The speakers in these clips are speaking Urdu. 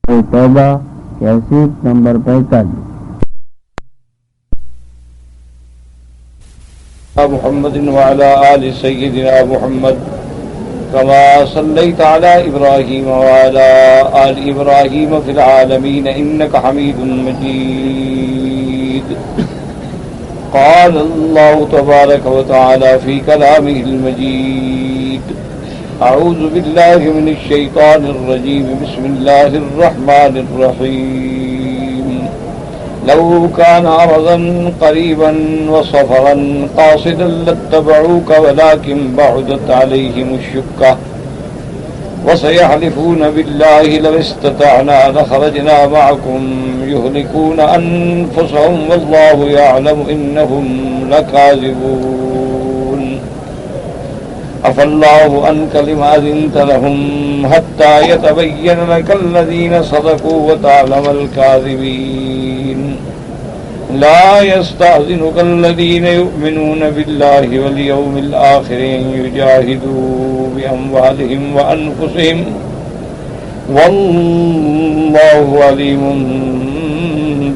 توبہ کیسٹ نمبر 45 محمد وعلى آل سيدنا محمد كما صليت على إبراهيم وعلى آل إبراهيم في العالمين إنك حميد مجيد. قال الله تبارك وتعالى في كلامه المجيد: أعوذ بالله من الشيطان الرجيم. بسم الله الرحمن الرحيم. لو كان عرضا قريبا وسفرا قاصدا لاتبعوك ولكن بعدت عليهم الشقة وسيحلفون بالله لو استطعنا لخرجنا معكم يهلكون أنفسهم والله يعلم إنهم لكاذبون. عفى الله عنك لما أذنت لهم حتى يتبين لك الذين صدقوا وتعلم الكاذبين. لا يستأذنك الذين يؤمنون بالله واليوم الآخر أن يجاهدوا بأموالهم وأنفسهم والله عليم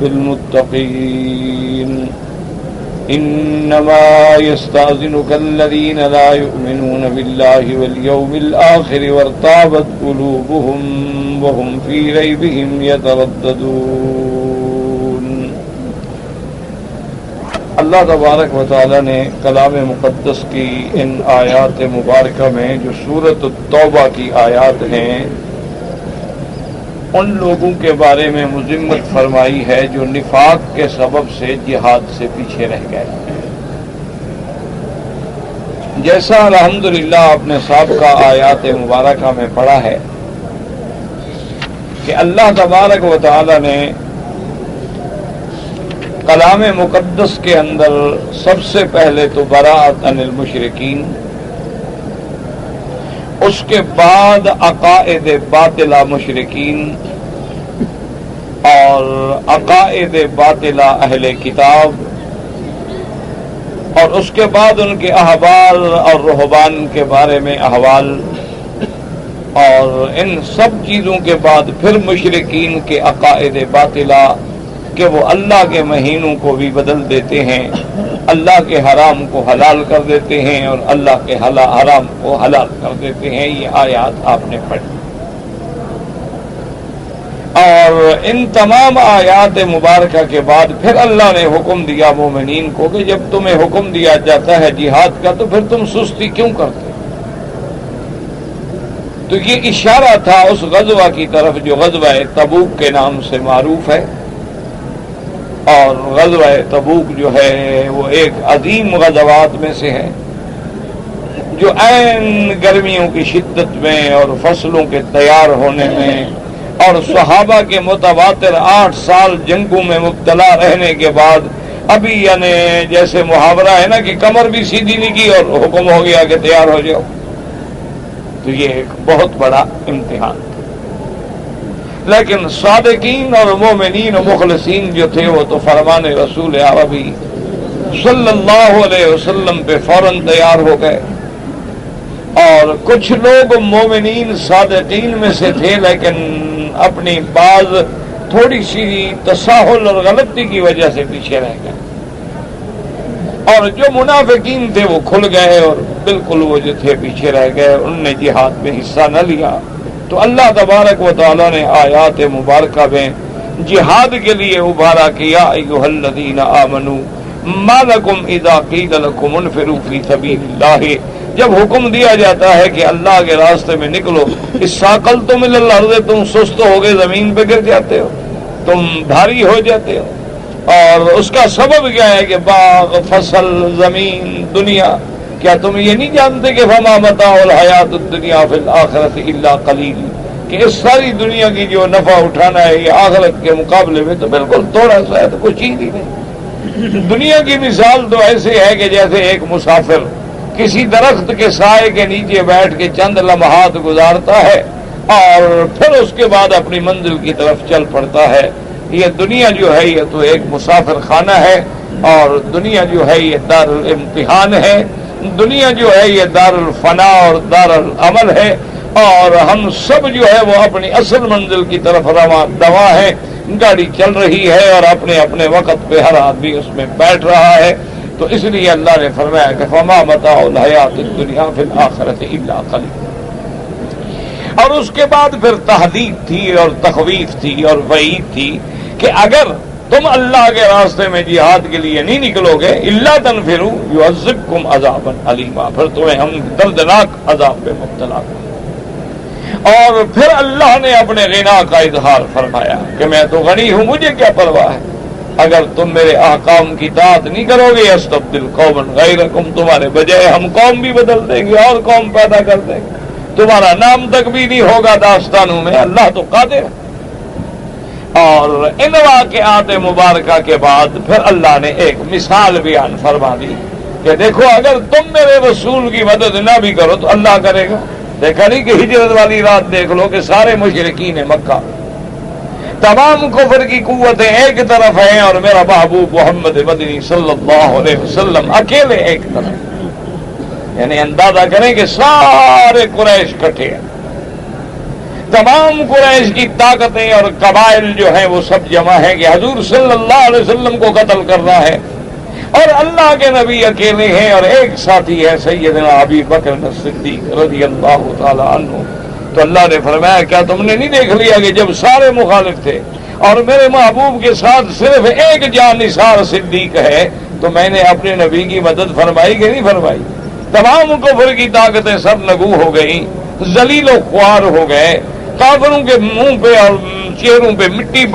بالمتقين. إنما يستأذنك الذين لا يؤمنون بالله واليوم الآخر وارتابت قلوبهم وهم في ريبهم يترددون. اللہ تبارک و تعالی نے کلام مقدس کی ان آیات مبارکہ میں جو سورۃ التوبہ کی آیات ہیں ان لوگوں کے بارے میں مذمت فرمائی ہے جو نفاق کے سبب سے جہاد سے پیچھے رہ گئے. جیسا الحمدللہ آپ نے سابقہ آیات مبارکہ میں پڑھا ہے کہ اللہ تبارک و تعالی نے کلام مقدس کے اندر سب سے پہلے تو براءت عن المشرکین، اس کے بعد عقائد باطلہ مشرکین اور عقائد باطلہ اہل کتاب، اور اس کے بعد ان کے احوال اور رہبان کے بارے میں احوال، اور ان سب چیزوں کے بعد پھر مشرکین کے عقائد باطلہ کہ وہ اللہ کے مہینوں کو بھی بدل دیتے ہیں، اللہ کے حرام کو حلال کر دیتے ہیں اور اللہ کے حرام کو حلال کر دیتے ہیں. یہ آیات آپ نے پڑھی. اور ان تمام آیات مبارکہ کے بعد پھر اللہ نے حکم دیا مومنین کو کہ جب تمہیں حکم دیا جاتا ہے جہاد کا تو پھر تم سستی کیوں کرتے؟ تو یہ اشارہ تھا اس غزوہ کی طرف جو غزوہ تبوک کے نام سے معروف ہے. اور غزوہ تبوک جو ہے وہ ایک عظیم غزوات میں سے ہے جو عین گرمیوں کی شدت میں اور فصلوں کے تیار ہونے میں اور صحابہ کے متواتر 8 سال جنگوں میں مبتلا رہنے کے بعد ابھی یعنی جیسے محاورہ ہے نا کہ کمر بھی سیدھی نہیں کی اور حکم ہو گیا کہ تیار ہو جاؤ. تو یہ ایک بہت بڑا امتحان. لیکن صادقین اور مومنین و مخلصین جو تھے وہ تو فرمان رسول عربی صلی اللہ علیہ وسلم پہ فوراً تیار ہو گئے. اور کچھ لوگ مومنین صادقین میں سے تھے لیکن اپنی بعض تھوڑی سی تساہل اور غلطی کی وجہ سے پیچھے رہ گئے. اور جو منافقین تھے وہ کھل گئے اور بالکل وہ جو تھے پیچھے رہ گئے، انہوں نے جہاد میں حصہ نہ لیا. تو اللہ تبارک و تعالی نے آیات مبارکہ میں جہاد کے لیے ابھارا کہ یا ایھا الذین آمنوا ما لکم اذا قیل لکم انفروا فی سبیل اللہ، جب حکم دیا جاتا ہے کہ اللہ کے راستے میں نکلو، اثاقلتم الی الارض، تم سست ہو گئے زمین پہ گر جاتے ہو، تم بھاری ہو جاتے ہو. اور اس کا سبب کیا ہے کہ باغ، فصل، زمین، دنیا، کیا تم یہ نہیں جانتے کہ فما متاع الحیات الدنیا فی الآخرۃ الا قلیل، کہ اس ساری دنیا کی جو نفع اٹھانا ہے یہ آخرت کے مقابلے میں تو بالکل تھوڑا سا ہے، تو کچھ چیز ہی نہیں. دنیا کی مثال تو ایسے ہے کہ جیسے ایک مسافر کسی درخت کے سائے کے نیچے بیٹھ کے چند لمحات گزارتا ہے اور پھر اس کے بعد اپنی منزل کی طرف چل پڑتا ہے. یہ دنیا جو ہے یہ تو ایک مسافر خانہ ہے، اور دنیا جو ہے یہ دار الامتحان ہے، دنیا جو ہے یہ دار الفنا اور دار العمل ہے. اور ہم سب جو ہے وہ اپنی اصل منزل کی طرف رواں ہیں. گاڑی چل رہی ہے اور اپنے اپنے وقت پہ ہر آدمی اس میں بیٹھ رہا ہے. تو اس لیے اللہ نے فرمایا کہ فما متاع الحیات الدنیا فی الآخرۃ الا قلیل. اور اس کے بعد پھر تحدید تھی اور تخویف تھی اور وعید تھی کہ اگر تم اللہ کے راستے میں جہاد کے لیے نہیں نکلو گے الا تنفروا یعذبکم عذابا علیما، پھر تمہیں ہم دردناک عذاب میں مبتلا کریں. اور پھر اللہ نے اپنے غنا کا اظہار فرمایا کہ میں تو غنی ہوں، مجھے کیا پرواہ ہے، اگر تم میرے احکام کی اطاعت نہیں کرو گے استبدل قوما غیرکم، تمہارے بجائے ہم قوم بھی بدل دیں گے اور قوم پیدا کر دیں گے، تمہارا نام تک بھی نہیں ہوگا داستانوں میں. اللہ تو قادر ہے. اور ان واقعات مبارکہ کے بعد پھر اللہ نے ایک مثال بیان فرما دی کہ دیکھو اگر تم میرے رسول کی مدد نہ بھی کرو تو اللہ کرے گا. دیکھا نہیں کہ ہجرت والی رات دیکھ لو کہ سارے مشرکین مکہ، تمام کفر کی قوتیں ایک طرف ہیں اور میرا محبوب محمد مدنی صلی اللہ علیہ وسلم اکیلے ایک طرف. یعنی اندازہ کریں کہ سارے قریش کٹھے ہیں، تمام قریش کی طاقتیں اور قبائل جو ہیں وہ سب جمع ہیں کہ حضور صلی اللہ علیہ وسلم کو قتل کرنا ہے، اور اللہ کے نبی اکیلے ہیں اور ایک ساتھی ہے سیدنا ابی بکر صدیق رضی اللہ تعالی عنہ. تو اللہ نے فرمایا کیا تم نے نہیں دیکھ لیا کہ جب سارے مخالف تھے اور میرے محبوب کے ساتھ صرف ایک جان نثار صدیق ہے تو میں نے اپنے نبی کی مدد فرمائی کہ نہیں فرمائی؟ تمام کفر کی طاقتیں سر نگو ہو گئیں، ذلیل و خوار ہو گئے، کافروں کے منہ پہ اور چہروں پہ مٹی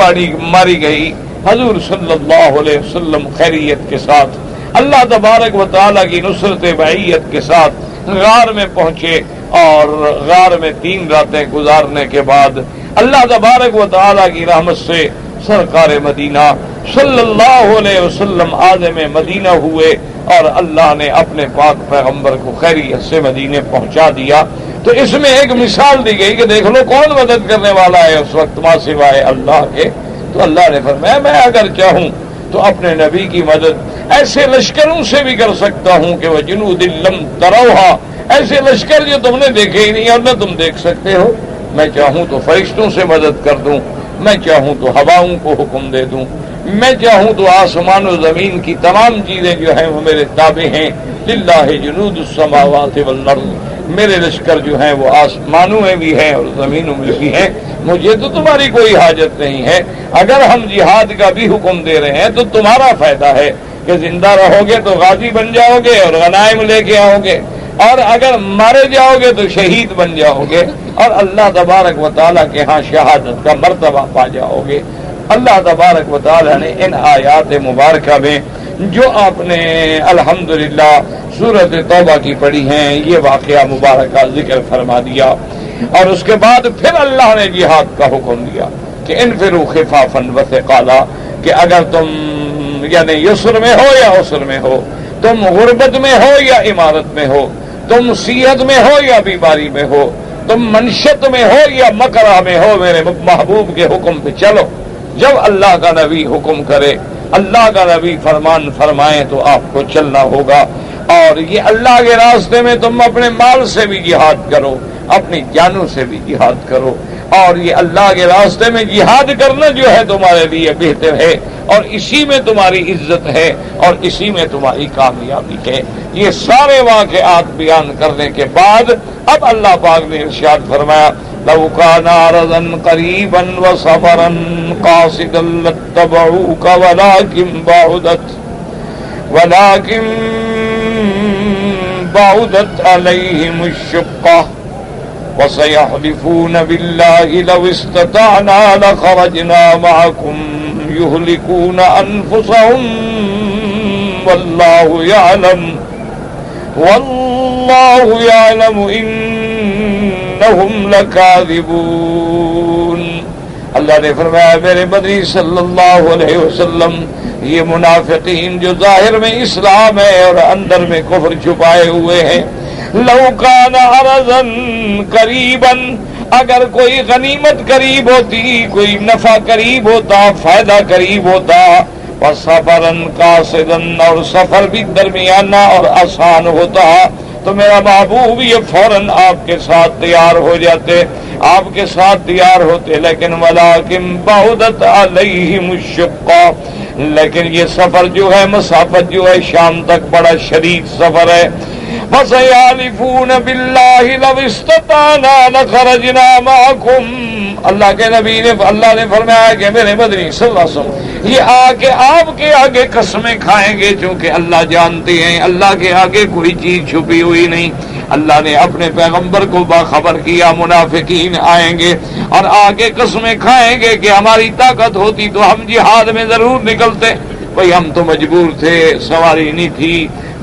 ماری گئی. حضور صلی اللہ علیہ وسلم خیریت کے ساتھ اللہ تبارک و تعالیٰ کی نصرت بعیت کے ساتھ غار میں پہنچے، اور غار میں 3 راتیں گزارنے کے بعد اللہ تبارک و تعالیٰ کی رحمت سے سرکار مدینہ صلی اللہ علیہ وسلم عازم مدینہ ہوئے اور اللہ نے اپنے پاک پیغمبر کو خیریت سے مدینے پہنچا دیا. تو اس میں ایک مثال دی گئی کہ دیکھ لو کون مدد کرنے والا ہے اس وقت ماں سوائے اللہ کے. تو اللہ نے فرمایا میں اگر چاہوں تو اپنے نبی کی مدد ایسے لشکروں سے بھی کر سکتا ہوں کہ وہ جنود لم تروہا، ایسے لشکر جو تم نے دیکھے ہی نہیں اور نہ تم دیکھ سکتے ہو. میں چاہوں تو فرشتوں سے مدد کر دوں، میں چاہوں تو ہواؤں کو حکم دے دوں، میں چاہوں تو آسمان و زمین کی تمام چیزیں جو ہیں وہ میرے تابع ہیں. للہ جنود السماوات والارض، میرے لشکر جو ہیں وہ آسمانوں میں بھی ہیں اور زمینوں میں بھی ہیں، مجھے تو تمہاری کوئی حاجت نہیں ہے. اگر ہم جہاد کا بھی حکم دے رہے ہیں تو تمہارا فائدہ ہے کہ زندہ رہو گے تو غازی بن جاؤ گے اور غنائم لے کے آؤ گے، اور اگر مارے جاؤ گے تو شہید بن جاؤ گے اور اللہ تبارک و تعالیٰ کے ہاں شہادت کا مرتبہ پا جاؤ گے. اللہ تبارک و تعالیٰ نے ان آیات مبارکہ میں جو آپ نے الحمدللہ سورۃ توبہ کی پڑھی ہیں یہ واقعہ مبارکہ ذکر فرما دیا، اور اس کے بعد پھر اللہ نے جہاد کا حکم دیا کہ انفروا خفافا وثقالا، کہ اگر تم یعنی یسر میں ہو یا عسر میں ہو، تم غربت میں ہو یا عمارت میں ہو، تم صحت میں ہو یا بیماری میں ہو، تم منشت میں ہو یا مکرہ میں ہو، میرے محبوب کے حکم پہ چلو. جب اللہ کا نبی حکم کرے، اللہ کا نبی فرمان فرمائے تو آپ کو چلنا ہوگا. اور یہ اللہ کے راستے میں تم اپنے مال سے بھی جہاد کرو، اپنی جانوں سے بھی جہاد کرو، اور یہ اللہ کے راستے میں جہاد کرنا جو ہے تمہارے لیے بہتر ہے، اور اسی میں تمہاری عزت ہے اور اسی میں تمہاری کامیابی ہے. یہ سارے واقعات بیان کرنے کے بعد اب اللہ پاک نے ارشاد فرمایا لو كان عرضا قريبا وسفرا قاصدا لاتبعوك ولكن بعدت عليهم الشقة وسيحلفون بالله لو استطعنا لخرجنا معكم يهلكون أنفسهم والله يعلم إنهم لكاذبون. اللہ نے فرمایا میرے مدنی صلی اللہ علیہ وسلم یہ منافقین جو ظاہر میں اسلام ہے اور اندر میں کفر چھپائے ہوئے ہیں، لو کان عرضا قریبا، اگر کوئی غنیمت قریب ہوتی، کوئی نفع قریب ہوتا، فائدہ قریب ہوتا، وسفرا قاصدا، اور سفر بھی درمیانہ اور آسان ہوتا، تو میرا محبوب یہ فوراً آپ کے ساتھ تیار ہو جاتے، آپ کے ساتھ تیار ہوتے، لیکن ولیکن بعدت علیہم الشقہ، لیکن یہ سفر جو ہے، مسافت جو ہے شام تک بڑا شدید سفر ہے۔ فَسَيَحْلِفُونَ بِاللَّهِ لَوِ اسْتَطَعْنَا لَخَرَجْنَا مَعَكُمْ، اللہ کے نبی نے، اللہ نے فرمایا کہ میرے مدنی صلی اللہ علیہ وسلم یہ آ کے آپ کے آگے قسمیں کھائیں گے، چونکہ اللہ جانتے ہیں اللہ کے آگے کوئی چیز چھپی ہوئی نہیں۔ اللہ نے اپنے پیغمبر کو باخبر کیا منافقین آئیں گے اور آگے قسمیں کھائیں گے کہ ہماری طاقت ہوتی تو ہم جہاد میں ضرور نکلتے، بھئی ہم تو مجبور تھے، سواری نہیں تھی،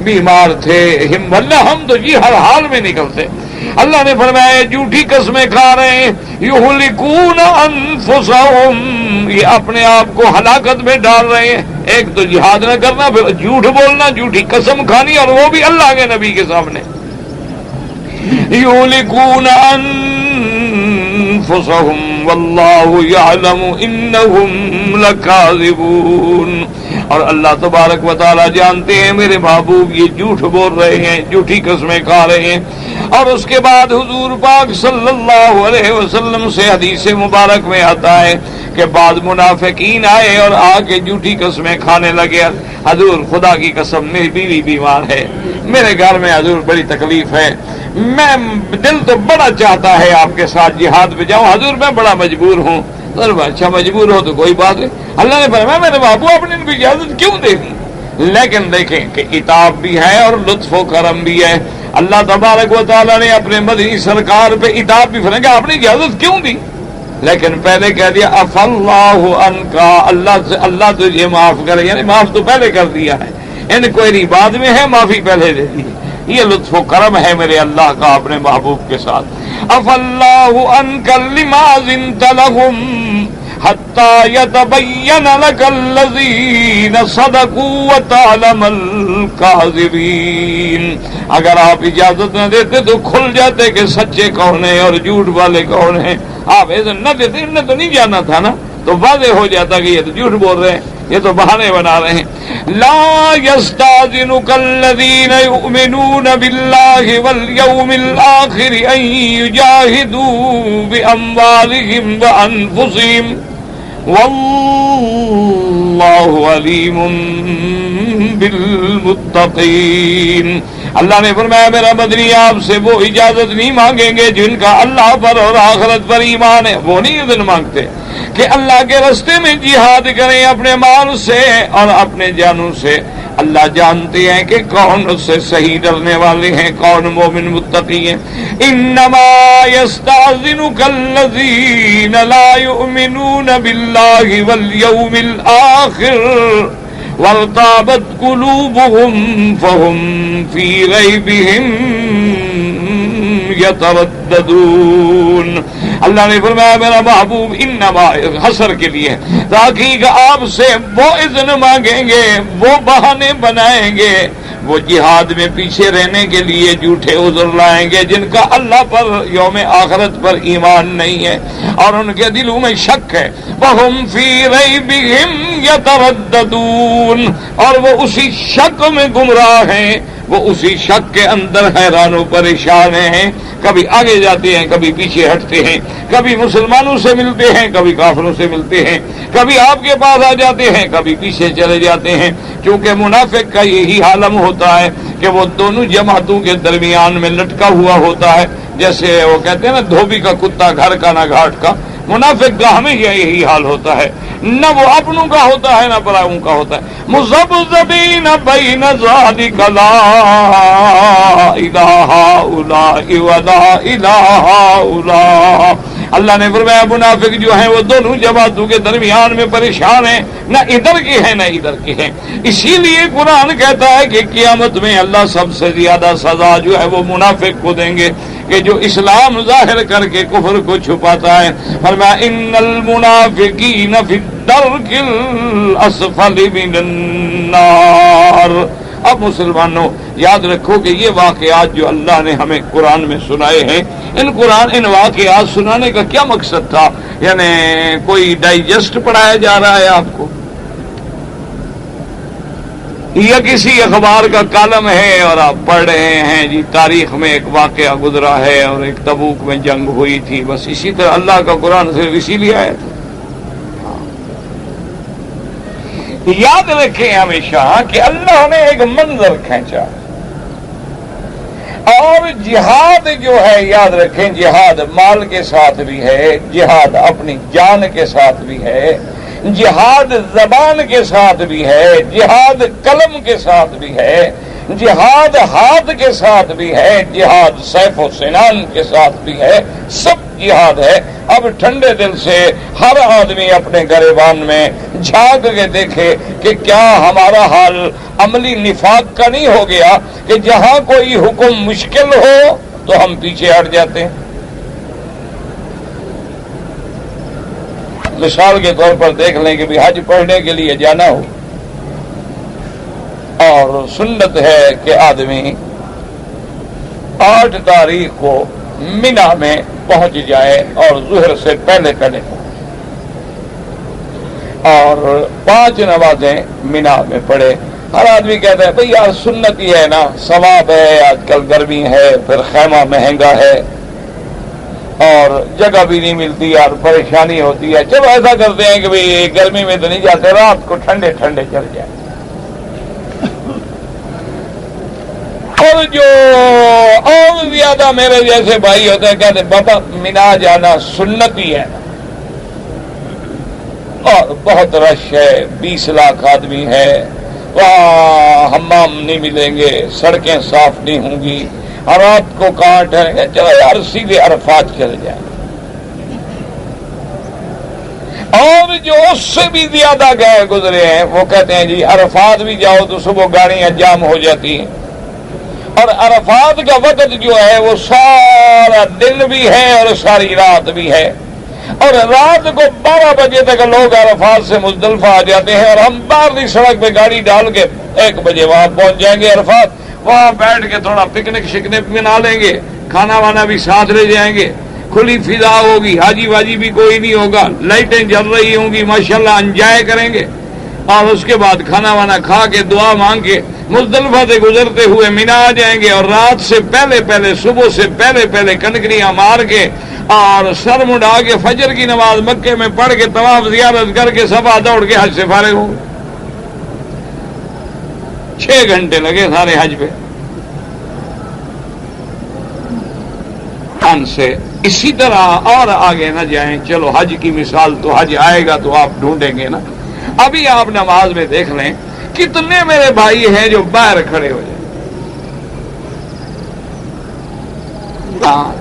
بیمار تھے، ہم تو ہر حال میں نکلتے۔ اللہ نے فرمایا جھوٹی قسمیں کھا رہے ہیں، یہلکون انفسہم، یہ اپنے آپ کو ہلاکت میں ڈال رہے ہیں۔ ایک تو جہاد نہ کرنا، پھر جھوٹ بولنا، جھوٹی قسم کھانی، اور وہ بھی اللہ کے نبی کے سامنے۔ یہلکون انفسہم واللہ یعلم انہم لکاذبون، اور اللہ تبارک و تعالی جانتے ہیں میرے محبوب یہ جھوٹ بول رہے ہیں، جھوٹی قسمیں کھا رہے ہیں۔ اور اس کے بعد حضور پاک صلی اللہ علیہ وسلم سے حدیث مبارک میں آتا ہے کہ بعد منافقین آئے اور آ کے جھوٹی قسمیں کھانے لگے، حضور خدا کی قسم میری بیوی بیمار ہے، میرے گھر میں حضور بڑی تکلیف ہے، میں دل تو بڑا چاہتا ہے آپ کے ساتھ جہاد پہ جاؤں، حضور میں بڑا مجبور ہوں۔ اچھا مجبور ہو تو کوئی بات نہیں، اللہ نے فرمایا میرے بابو آپ نے ان کو اجازت کیوں دے دی؟ لیکن دیکھیں کہ عتاب بھی ہے اور لطف و کرم بھی ہے۔ اللہ تبارک و تعالیٰ نے اپنے مدنی سرکار پہ عتاب بھی فرمایا کہ آپ نے اجازت کیوں دی، لیکن پہلے کہہ دیا اف اللہ عنکا، اللہ تجھے معاف کرے، یعنی معاف تو پہلے کر دیا ہے، انکوائری بعد میں ہے، معافی پہلے دے دی۔ یہ لطف و کرم ہے میرے اللہ کا اپنے محبوب کے ساتھ۔ اف اللہ عنک لما اذنت لهم حتی یتبین لک الذین صدقوا وتعلم الکاذبین، اگر آپ اجازت نہ دیتے تو کھل جاتے کہ سچے کون ہیں اور جھوٹ والے کون ہیں۔ آپ اذن نہ دیتے، انہیں تو نہیں جانا تھا نا، تو واضح ہو جاتا کہ یہ تو جھوٹ بول رہے ہیں، یہ تو بہانے بنا رہے ہیں۔ لا یستاذنک الذین یؤمنون باللہ والیوم الآخر ان یجاہدوا باموالہم وانفسہم واللہ علیم بالمتقین۔ اللہ نے فرمایا میرا مدنی آپ سے وہ اجازت نہیں مانگیں گے جن کا اللہ پر اور آخرت پر ایمان ہے، وہ نہیں اذن مانگتے کہ اللہ کے راستے میں جہاد کریں اپنے مال سے اور اپنے جانوں سے۔ اللہ جانتے ہیں کہ کون اس سے صحیح ڈرنے والے ہیں، کون مومن متقی ہیں۔ انما یستاذنک الذین لا یؤمنون باللہ والیوم الآخر وارتابت قلوبهم فهم فی ریبہم یترددون۔ اللہ نے فرمایا میرا محبوب انما حسر کے لیے تحقیق آپ سے وہ اذن مانگیں گے، وہ بہانے بنائیں گے، وہ جہاد میں پیچھے رہنے کے لیے جھوٹے عذر لائیں گے جن کا اللہ پر یوم آخرت پر ایمان نہیں ہے اور ان کے دلوں میں شک ہے۔ وَهُمْ فِي رَيْبِهِمْ يَتَرَدَّدُونَ، اور وہ اسی شک میں گمراہ ہیں، وہ اسی شک کے اندر حیران و پریشان ہیں، کبھی آگے جاتے ہیں کبھی پیچھے ہٹتے ہیں، کبھی مسلمانوں سے ملتے ہیں کبھی کافروں سے ملتے ہیں، کبھی آپ کے پاس آ جاتے ہیں کبھی پیچھے چلے جاتے ہیں، کیونکہ منافق کا یہی عالم ہوتا ہے کہ وہ دونوں جماعتوں کے درمیان میں لٹکا ہوا ہوتا ہے، جیسے وہ کہتے ہیں نا دھوبی کا کتا گھر کا نہ گھاٹ کا۔ منافق کا ہمیشہ یہی حال ہوتا ہے، نہ وہ اپنوں کا ہوتا ہے نہ پراؤں کا ہوتا ہے۔ مذبذبین بین ذلک لا الہ ہؤلاء ولا الہ ہؤلاء۔ اللہ نے فرمایا منافق جو ہیں وہ دونوں جماعتوں کے درمیان میں پریشان ہیں، نہ ادھر کے ہیں نہ ادھر کے ہیں۔ اسی لیے قرآن کہتا ہے کہ قیامت میں اللہ سب سے زیادہ سزا جو ہے وہ منافق کو دیں گے کہ جو اسلام ظاہر کر کے کفر کو چھپاتا ہے۔ فرمایا ان المنافقین فی الدرک الاسفل من النار۔ اب مسلمانوں یاد رکھو کہ یہ واقعات جو اللہ نے ہمیں قرآن میں سنائے ہیں، ان واقعات سنانے کا کیا مقصد تھا؟ یعنی کوئی ڈائجسٹ پڑھایا جا رہا ہے آپ کو؟ یا کسی اخبار کا کالم ہے اور آپ پڑھ رہے ہیں جی تاریخ میں ایک واقعہ گزرا ہے اور ایک تبوک میں جنگ ہوئی تھی، بس اسی طرح اللہ کا قرآن صرف اسی لیے آیا تھا۔ یاد رکھیں ہمیشہ کہ اللہ نے ایک منظر کھینچا، اور جہاد جو ہے یاد رکھیں جہاد مال کے ساتھ بھی ہے، جہاد اپنی جان کے ساتھ بھی ہے، جہاد زبان کے ساتھ بھی ہے، جہاد قلم کے ساتھ بھی ہے، جہاد ہاتھ کے ساتھ بھی ہے، جہاد سیف و سنان کے ساتھ بھی ہے، سب جہاد ہے۔ اب ٹھنڈے دل سے ہر آدمی اپنے گریبان میں جھانک کے دیکھے کہ کیا ہمارا حال عملی نفاق کا نہیں ہو گیا کہ جہاں کوئی حکم مشکل ہو تو ہم پیچھے ہٹ جاتے ہیں۔ مثال کے طور پر دیکھ لیں کہ بھی حج پڑھنے کے لیے جانا ہو اور سنت ہے کہ آدمی 8 تاریخ کو مینا میں پہنچ جائے اور ظہر سے پہلے اور 5 نمازیں مینا میں پڑھے۔ ہر آدمی کہتا ہے بھئی یار سنت ہی ہے نا، ثواب ہے، آج کل گرمی ہے، پھر خیمہ مہنگا ہے اور جگہ بھی نہیں ملتی یار، پریشانی ہوتی ہے، چلو ایسا کرتے ہیں کہ بھئی گرمی میں تو نہیں جاتے، رات کو ٹھنڈے ٹھنڈے چل جائیں۔ اور جو اور زیادہ میرے جیسے بھائی ہوتے ہیں کہتے بابا مینا جانا سنت ہی ہے، اور بہت رش ہے، 20 لاکھ آدمی ہے، وہاں حمام نہیں ملیں گے، سڑکیں صاف نہیں ہوں گی، اور رات کو کہاں ٹھہریں گے، چلو یار سیدھے عرفات چل جائیں۔ اور جو اس سے بھی زیادہ گئے گزرے ہیں وہ کہتے ہیں جی عرفات بھی جاؤ تو صبح گاڑیاں جام ہو جاتی ہیں، اور عرفات کا وقت جو ہے وہ سارا دن بھی ہے اور ساری رات بھی ہے، اور رات کو 12 بجے تک لوگ عرفات سے مزدلفہ آ جاتے ہیں، اور ہم باہرلی سڑک پہ گاڑی ڈال کے 1 بجے وہاں پہنچ جائیں گے عرفات، وہاں بیٹھ کے تھوڑا پکنک شکنک بنا لیں گے، کھانا وانا بھی ساتھ لے جائیں گے، کھلی فضا ہوگی، حاجی واجی بھی کوئی نہیں ہوگا، لائٹیں جل رہی ہوں گی، ماشاءاللہ انجوائے کریں گے، اور اس کے بعد کھانا وانا کھا کے دعا مانگ کے مزدلفہ سے گزرتے ہوئے مینا آ جائیں گے، اور رات سے پہلے صبح سے پہلے کنکریاں مار کے اور سر مڈا کے فجر کی نماز مکے میں پڑھ کے طواف زیارت کر کے صفا دوڑ کے حج سے فارغ ہو۔ 6 گھنٹے لگے سارے حج پہ۔ سے اسی طرح اور آگے نہ جائیں، چلو حج کی مثال تو حج آئے گا تو آپ ڈھونڈیں گے نا، ابھی آپ نماز میں دیکھ لیں کتنے میرے بھائی ہیں جو باہر کھڑے ہو جائیں۔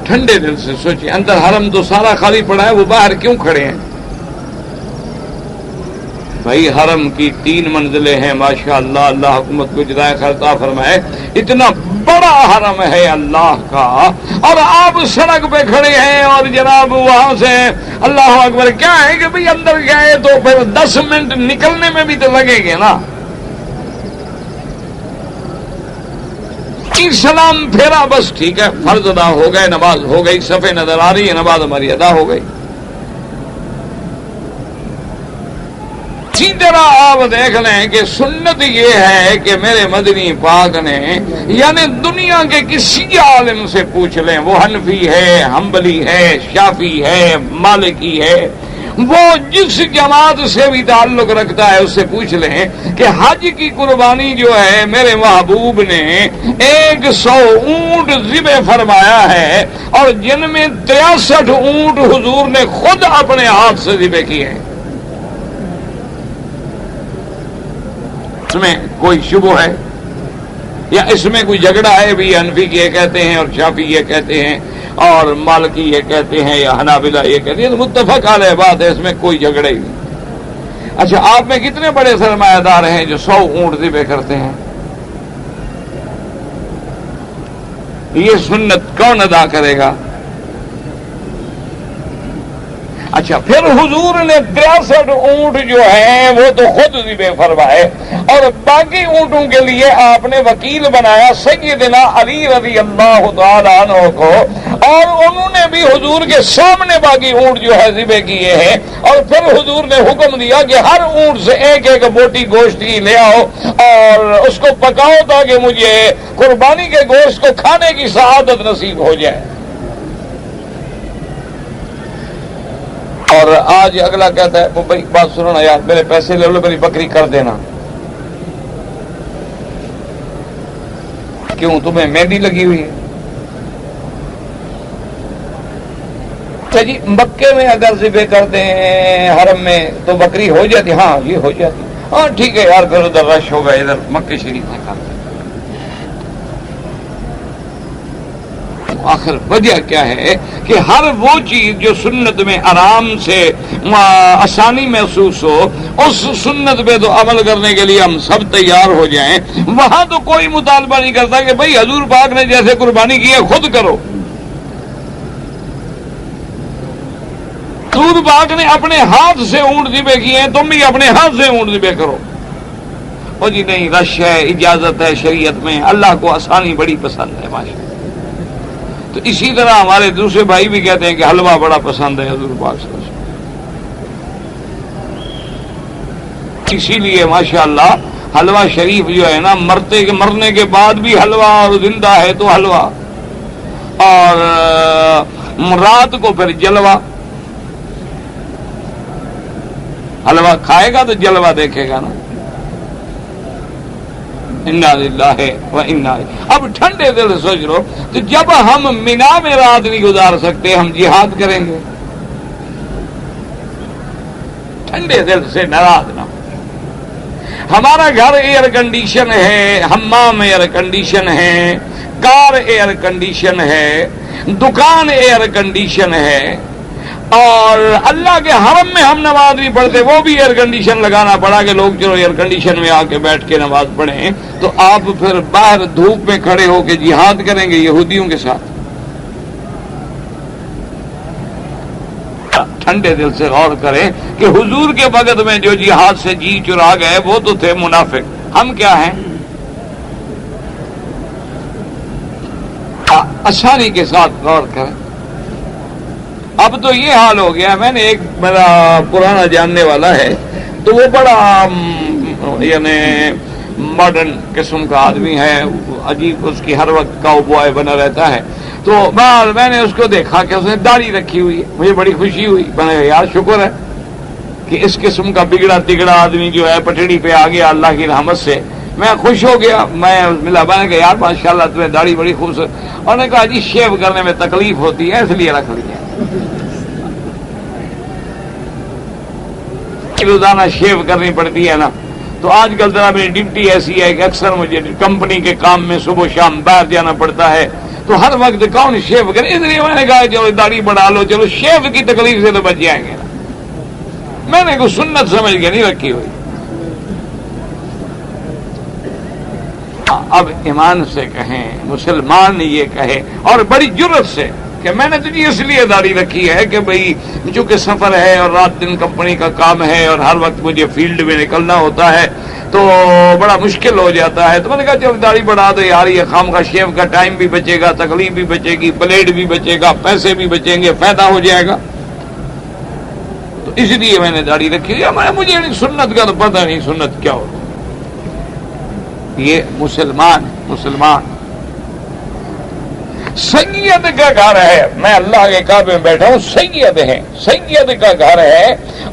ٹھنڈے دل سے سوچیں، اندر حرم تو سارا خالی پڑا ہے، وہ باہر کیوں کھڑے ہیں؟ بھائی حرم کی 3 منزلیں ہیں ماشاءاللہ، اللہ حکومت کو جزائے خیر عطا فرمائے، اتنا بڑا حرم ہے اللہ کا، اور آپ سڑک پہ کھڑے ہیں اور جناب وہاں سے اللہ اکبر، کیا ہے کہ بھئی اندر گئے تو پھر 10 منٹ نکلنے میں بھی تو لگیں گے نا۔ سلام پھیرا بس ٹھیک ہے، فرض ادا ہو گئے، نماز ہو گئی، صفیں نظر آ رہی ہے، نماز ہماری ادا ہو گئی۔ اسی طرح آپ دیکھ لیں کہ سنت یہ ہے کہ میرے مدنی پاک نے یعنی دنیا کے کسی عالم سے پوچھ لیں، وہ حنفی ہے، حنبلی ہے، شافعی ہے، مالکی ہے، وہ جس جماعت سے بھی تعلق رکھتا ہے اس سے پوچھ لیں کہ حج کی قربانی جو ہے میرے محبوب نے 100 اونٹ ذبح فرمایا ہے، اور جن میں 63 اونٹ حضور نے خود اپنے ہاتھ سے ذبح کیے ہیں۔ اس میں کوئی شبہ ہے یا اس میں کوئی جھگڑا ہے؟ بھی حنفی یہ کہتے ہیں اور شافعی یہ کہتے ہیں اور مالکی یہ کہتے ہیں یا حنابلہ یہ کہتے ہیں، تو متفق علیہ بات ہے، اس میں کوئی جھگڑا ہی نہیں۔ اچھا، آپ میں کتنے بڑے سرمایہ دار ہیں جو 100 اونٹ ذبح کرتے ہیں؟ یہ سنت کون ادا کرے گا؟ اچھا، پھر حضور نے 63 اونٹ جو ہیں وہ تو خود ذبح فرمائے، اور باقی اونٹوں کے لیے آپ نے وکیل بنایا سیدنا علی رضی اللہ تعالیٰ عنہ کو، اور انہوں نے بھی حضور کے سامنے باقی اونٹ جو ہے ذبح کیے ہیں، اور پھر حضور نے حکم دیا کہ ہر اونٹ سے ایک ایک بوٹی گوشت کی لے آؤ اور اس کو پکاؤ تاکہ مجھے قربانی کے گوشت کو کھانے کی سعادت نصیب ہو جائے۔ اور آج اگلا کہتا ہے وہ بھائی بات سنو نا یار، میرے پیسے لے لو، میری بکری کر دینا۔ کیوں، تمہیں مہندی لگی ہوئی ہے؟ اچھا جی، مکے میں اگر ذبح کر دیں حرم میں تو بکری ہو جاتی؟ ہاں یہ ہو جاتی۔ ہاں ٹھیک ہے یار، پھر ادھر رش ہوگا، ادھر مکے شریف میں کر دیں۔ آخر وجہ کیا ہے کہ ہر وہ چیز جو سنت میں آرام سے آسانی محسوس ہو، اس سنت پہ تو عمل کرنے کے لیے ہم سب تیار ہو جائیں۔ وہاں تو کوئی مطالبہ نہیں کرتا کہ بھئی حضور پاک نے جیسے قربانی کی ہے خود کرو۔ حضور پاک نے اپنے ہاتھ سے اونٹ ذبح کیے ہیں، تم بھی اپنے ہاتھ سے اونٹ ذبح کرو۔ وہ جی نہیں، رش ہے، اجازت ہے شریعت میں، اللہ کو آسانی بڑی پسند ہے ماشاءاللہ۔ تو اسی طرح ہمارے دوسرے بھائی بھی کہتے ہیں کہ حلوہ بڑا پسند ہے حضور پاک صلی اللہ علیہ وسلم۔ اسی لیے ماشاءاللہ حلوہ شریف جو ہے نا، مرنے کے بعد بھی حلوہ، اور زندہ ہے تو حلوہ، اور رات کو پھر جلوہ۔ حلوہ کھائے گا تو جلوہ دیکھے گا نا۔ انا للہ و انا الیہ۔ اب ٹھنڈے دل سے سوچ لو، تو جب ہم مینا میں رات نہیں گزار سکتے، ہم جہاد کریں گے؟ ٹھنڈے دل سے ناراض نہ ہو۔ ہمارا گھر ایئر کنڈیشن ہے، حمام ایئر کنڈیشن ہے، کار ایئر کنڈیشن ہے، دکان ایئر کنڈیشن ہے، اور اللہ کے حرم میں ہم نماز نہیں پڑھتے، وہ بھی ایئر کنڈیشن لگانا پڑا کہ لوگ چلو ایئر کنڈیشن میں آ کے بیٹھ کے نماز پڑھیں، تو آپ پھر باہر دھوپ میں کھڑے ہو کے جہاد کریں گے یہودیوں کے ساتھ؟ ٹھنڈے دل سے غور کریں کہ حضور کے وقت میں جو جہاد سے جی چرا گئے وہ تو تھے منافق، ہم کیا ہیں؟ آسانی کے ساتھ غور کریں۔ اب تو یہ حال ہو گیا، میں نے ایک میرا پرانا جاننے والا ہے، تو وہ بڑا یعنی ماڈرن قسم کا آدمی ہے، عجیب، اس کی ہر وقت کا بوائے بنا رہتا ہے۔ تو میں نے اس کو دیکھا کہ اس نے داڑھی رکھی ہوئی ہے، مجھے بڑی خوشی ہوئی۔ میں نے یار شکر ہے کہ اس قسم کا بگڑا تگڑا آدمی جو ہے پٹڑی پہ آ گیا اللہ کی رحمت سے۔ میں خوش ہو گیا، میں ملا، میں نے کہا یار ماشاءاللہ تمہیں داڑھی بڑی خوبصورت۔ اور نے کہا جی شیو کرنے میں تکلیف ہوتی ہے اس لیے رکھ لی ہے، روزانہ شیو کرنی پڑتی ہے نا۔ تو آج کل ذرا میری ڈیوٹی ایسی ہے کہ اکثر مجھے کمپنی کے کام میں صبح شام باہر جانا پڑتا ہے، تو ہر وقت کون شیو کرے، اس لیے میں نے کہا چلو داڑھی بڑھا لو، چلو شیو کی تکلیف سے تو بچ جائیں گے نا۔ میں نے کوئی سنت سمجھ کے نہیں رکھی ہوئی۔ اب ایمان سے کہیں، مسلمان یہ کہے اور بڑی جرت سے کہ میں نے تو جی اس لیے داڑھی رکھی ہے کہ بھئی چونکہ سفر ہے اور رات دن کمپنی کا کام ہے اور ہر وقت مجھے فیلڈ میں نکلنا ہوتا ہے تو بڑا مشکل ہو جاتا ہے، تو میں نے کہا چلو داڑھی بڑھا دو یار، یہ خام کا شیو کا ٹائم بھی بچے گا، تکلیف بھی بچے گی، بلیڈ بھی بچے گا، پیسے بھی بچیں گے، فائدہ ہو جائے گا۔ تو اس لیے میں نے داڑھی رکھی ہے۔ مجھے سنت کا تو پتہ نہیں سنت کیا ہوتا۔ یہ مسلمان سید کا گھر ہے، میں اللہ کے کعبے میں بیٹھا ہوں، سید ہیں، سید کا گھر ہے،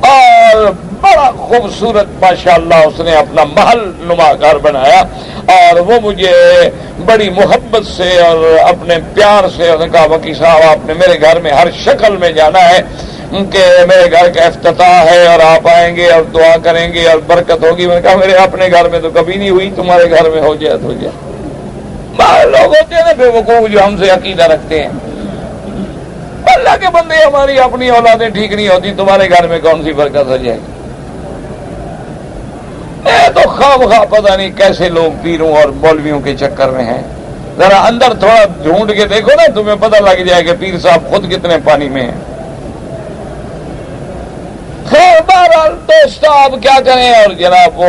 اور بڑا خوبصورت ماشاءاللہ اس نے اپنا محل نما گھر بنایا، اور وہ مجھے بڑی محبت سے اور اپنے پیار سے اس نے کہا وکیل صاحب آپ نے میرے گھر میں ہر شکل میں جانا ہے کہ میرے گھر کا افتتاح ہے اور آپ آئیں گے اور دعا کریں گے اور برکت ہوگی۔ میں نے کہا میرے اپنے گھر میں تو کبھی نہیں ہوئی، تمہارے گھر میں ہو جائے تو ہو جائے۔ باہر لوگ ہوتے ہیں نا بے وقوف جو ہم سے عقیدہ رکھتے ہیں، اللہ کے بندے ہماری اپنی اولادیں ٹھیک نہیں ہوتی، تمہارے گھر میں کون سی برکت ہو جائے گی؟ تو خواہ پتہ نہیں کیسے لوگ پیروں اور مولویوں کے چکر میں ہیں۔ ذرا اندر تھوڑا ڈھونڈ کے دیکھو نا، تمہیں پتہ لگ جائے کہ پیر صاحب خود کتنے پانی میں ہیں۔ دوست اب کیا کریں، اور جناب وہ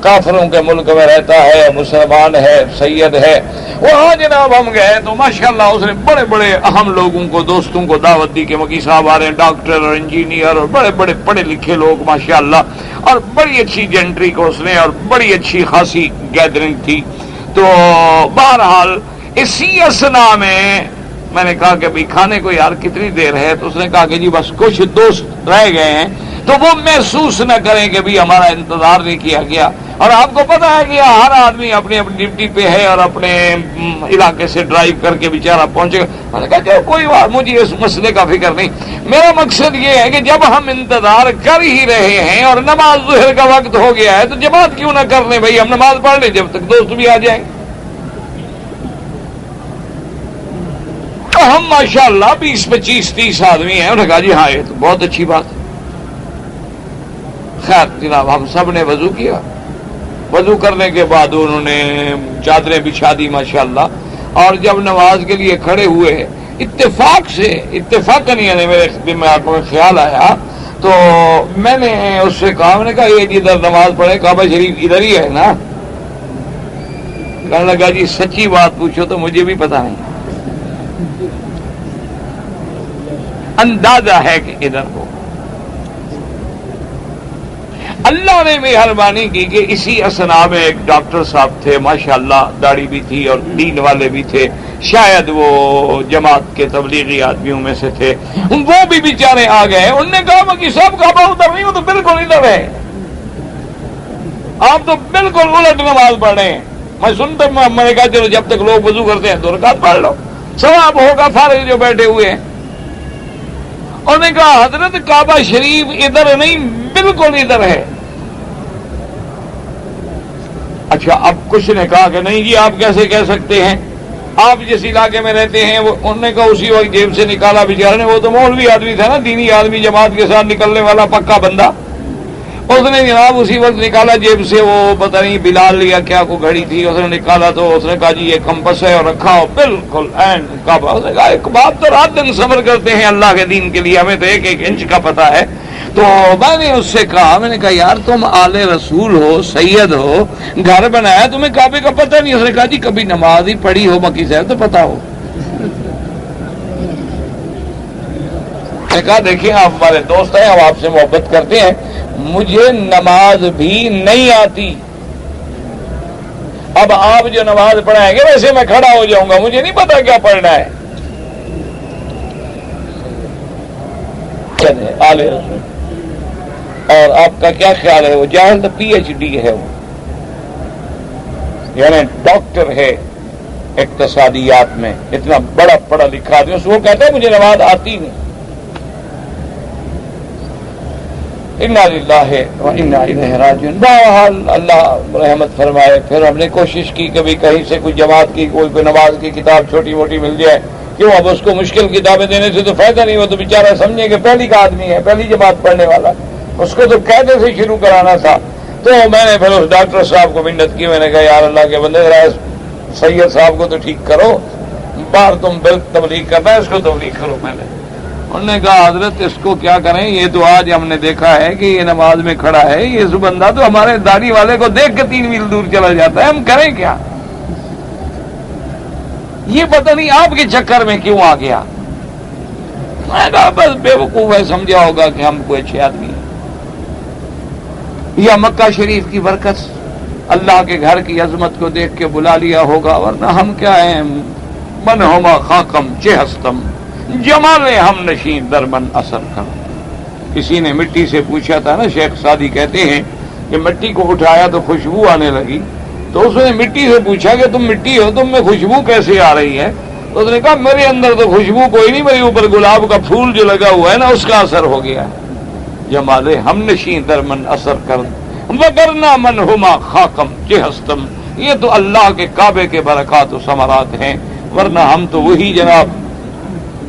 کافروں کے ملک میں رہتا ہے، مسلمان ہے، سید ہے، وہاں جناب ہم گئے تو ماشاءاللہ اس نے بڑے بڑے اہم لوگوں کو، دوستوں کو دعوت دی کہ مکی صاحب آ رہے ہیں، ڈاکٹر اور انجینئر اور بڑے بڑے پڑھے لکھے لوگ ماشاءاللہ، اور بڑی اچھی جنٹری کو اس نے، اور بڑی اچھی خاصی گیدرنگ تھی۔ تو بہرحال اسی اسنا میں نے کہا کہ بھئی کھانے کو یار کتنی دیر ہے، تو اس نے کہا کہ جی بس کچھ دوست رہ گئے ہیں، تو وہ محسوس نہ کریں کہ بھی ہمارا انتظار نہیں کیا گیا۔ اور آپ کو پتا ہے کہ ہر آدمی اپنی اپنی ڈیوٹی پہ ہے اور اپنے علاقے سے ڈرائیو کر کے بیچارہ پہنچے گا۔ میں نے کہا چلو کوئی بات، مجھے اس مسئلے کا فکر نہیں، میرا مقصد یہ ہے کہ جب ہم انتظار کر ہی رہے ہیں اور نماز ظہر کا وقت ہو گیا ہے تو جماعت کیوں نہ کر لیں بھائی، ہم نماز پڑھ لیں جب تک دوست بھی آ جائیں۔ ہم ماشاءاللہ 20 25 30 آدمی ہیں۔ انہوں نے کہا جی ہاں یہ تو بہت اچھی بات ہے۔ خیر جناب ہم سب نے وضو کیا، وضو کرنے کے بعد انہوں نے چادریں بچھا دی ماشاءاللہ، اور جب نماز کے لیے کھڑے ہوئے اتفاقاً یعنی میرے دماغ میں خیال آیا تو میں نے اس سے کہا، میں نے کہا یہ جدھر نماز پڑھے کعبہ شریف ادھر ہی ہے نا؟ کہنے لگا جی سچی بات پوچھو تو مجھے بھی پتا نہیں، اندازہ ہے کہ ادھر ہو۔ اللہ نے مہربانی کی کہ اسی اسنا میں ایک ڈاکٹر صاحب تھے ماشاءاللہ، داڑھی بھی تھی اور دین والے بھی تھے، شاید وہ جماعت کے تبلیغی آدمیوں میں سے تھے، وہ بھی بیچارے آ گئے۔ انہوں نے کہا مکی صاحب کعبہ ادھر نہیں، وہ تو بالکل ادھر ہے، آپ تو بالکل الٹ نماز پڑھ رہے ہیں۔ میں سنتا میں نے کہا چلو جب تک لوگ وضو کرتے ہیں 2 رکعت پڑھ لو، ثواب ہوگا فارغ جو بیٹھے ہوئے ہیں۔ انہوں نے کہا حضرت کعبہ شریف ادھر نہیں، بالکل ادھر ہے۔ اچھا اب کچھ نے کہا کہ نہیں جی آپ کیسے کہہ سکتے ہیں، آپ جس علاقے میں رہتے ہیں وہ، انہوں نے کہا اسی وقت جیب سے نکالا بیچارے نے، وہ تو مولوی آدمی تھا نا، دینی آدمی، جماعت کے ساتھ نکلنے والا پکا بندہ، اس نے جناب اسی وقت نکالا جیب سے، وہ پتہ نہیں بلال یا کیا کو گھڑی تھی، اس نے نکالا تو اس نے کہا جی یہ کمپس ہے، اور رکھا ہو بالکل اینڈ کعبہ۔ اس نے کہا ایک بات تو رات دن صبر کرتے ہیں اللہ کے دین کے لیے، ہمیں تو 1 1 انچ کا پتہ ہے۔ تو میں نے اس سے کہا، میں نے کہا یار تم آل رسول ہو، سید ہو، گھر بنایا، تمہیں کعبے کا پتہ نہیں؟ اس نے کہا جی کبھی نماز ہی پڑھی ہو مکی صاحب تو پتہ ہو۔ میں نے کہا دیکھیں آپ ہمارے دوست ہیں، ہم آپ سے محبت کرتے ہیں، مجھے نماز بھی نہیں آتی، اب آپ جو نماز پڑھائیں گے ویسے میں کھڑا ہو جاؤں گا، مجھے نہیں پتا کیا پڑھنا ہے۔ آل رسول، اور آپ کا کیا خیال ہے؟ وہ جاہل تو PhD ہے، وہ یعنی ڈاکٹر ہے اقتصادیات میں، اتنا بڑا پڑھا لکھا آدمی، وہ کہتا ہے مجھے نماز آتی نہیں۔ انا للہ و انا الیہ راجعون۔ بہرحال اللہ رحمت فرمائے۔ پھر ہم نے کوشش کی کبھی کہیں سے کوئی جماعت کی کوئی نماز کی کتاب چھوٹی موٹی مل جائے، کیوں اب اس کو مشکل کتابیں دینے سے تو فائدہ نہیں، وہ تو بیچارہ سمجھے کہ پہلی کا آدمی ہے، پہلی جماعت پڑھنے والا، اس کو تو قاعدے سے شروع کرانا تھا۔ تو میں نے پھر اس ڈاکٹر صاحب کو منت کی، میں نے کہا یار اللہ کے بندے ذرا سید صاحب کو تو ٹھیک کرو، باہر تم تبلیغ کرنا ہے، اس کو تبلیغ کرو۔ میں نے انہوں نے کہا حضرت اس کو کیا کریں، یہ تو آج ہم نے دیکھا ہے کہ یہ نماز میں کھڑا ہے، یہ بندہ تو ہمارے داڑھی والے کو دیکھ کے 3 میل دور چلا جاتا ہے، ہم کریں کیا؟ یہ پتہ نہیں آپ کے چکر میں کیوں آ گیا۔ میں نے کہا بس بے وقوف ہے، سمجھا ہوگا کہ ہم کوئی اچھے آدمی ہیں، یا مکہ شریف کی برکت، اللہ کے گھر کی عظمت کو دیکھ کے بلا لیا ہوگا، ورنہ ہم کیا ہیں، من ہما خاکم چہستم جمال ہم نشین درمن اثر کر۔ کسی نے مٹی سے پوچھا تھا نا، شیخ سعدی کہتے ہیں کہ مٹی کو اٹھایا تو خوشبو آنے لگی، تو اس نے مٹی سے پوچھا کہ تم مٹی ہو، تم میں خوشبو کیسے آ رہی ہے؟ تو اس نے کہا میرے اندر تو خوشبو کوئی نہیں، میرے اوپر گلاب کا پھول جو لگا ہوا ہے نا اس کا اثر ہو گیا ہے۔ جمال ہم نشین درمن اثر کر وگرنا من ہما خاکم چہستم، یہ تو اللہ کے کعبے کے برکات و ثمرات ہیں، ورنہ ہم تو وہی جناب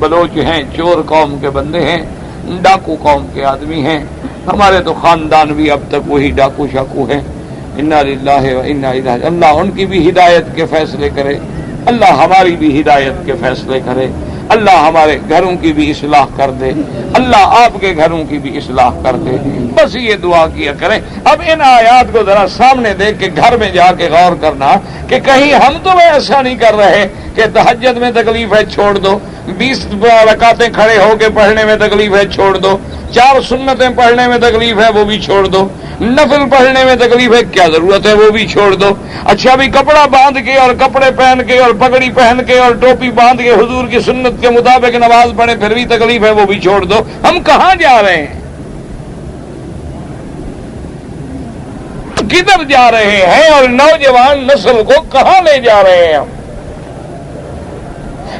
بلوچ ہیں، چور قوم کے بندے ہیں، ڈاکو قوم کے آدمی ہیں، ہمارے تو خاندان بھی اب تک وہی ڈاکو شاکو ہیں۔ انا للہ و انا الیہ، اللہ ان کی بھی ہدایت کے فیصلے کرے، اللہ ہماری بھی ہدایت کے فیصلے کرے۔ اللہ ہمارے گھروں کی بھی اصلاح کر دے، اللہ آپ کے گھروں کی بھی اصلاح کر دے، بس یہ دعا کیا کریں۔ اب ان آیات کو ذرا سامنے دیکھ کے گھر میں جا کے غور کرنا کہ کہیں ہم تو ایسا نہیں کر رہے کہ تہجد میں تکلیف ہے چھوڑ دو، 20 رکعتیں کھڑے ہو کے پڑھنے میں تکلیف ہے چھوڑ دو، 4 سنتیں پڑھنے میں تکلیف ہے وہ بھی چھوڑ دو، نفل پڑھنے میں تکلیف ہے کیا ضرورت ہے وہ بھی چھوڑ دو، اچھا بھی کپڑا باندھ کے اور کپڑے پہن کے اور پگڑی پہن کے اور ٹوپی باندھ کے حضور کی سنت کے مطابق نماز پڑھے پھر بھی تکلیف ہے وہ بھی چھوڑ دو۔ ہم کہاں جا رہے ہیں؟ کدھر جا رہے ہیں اور نوجوان نسل کو کہاں لے جا رہے ہیں؟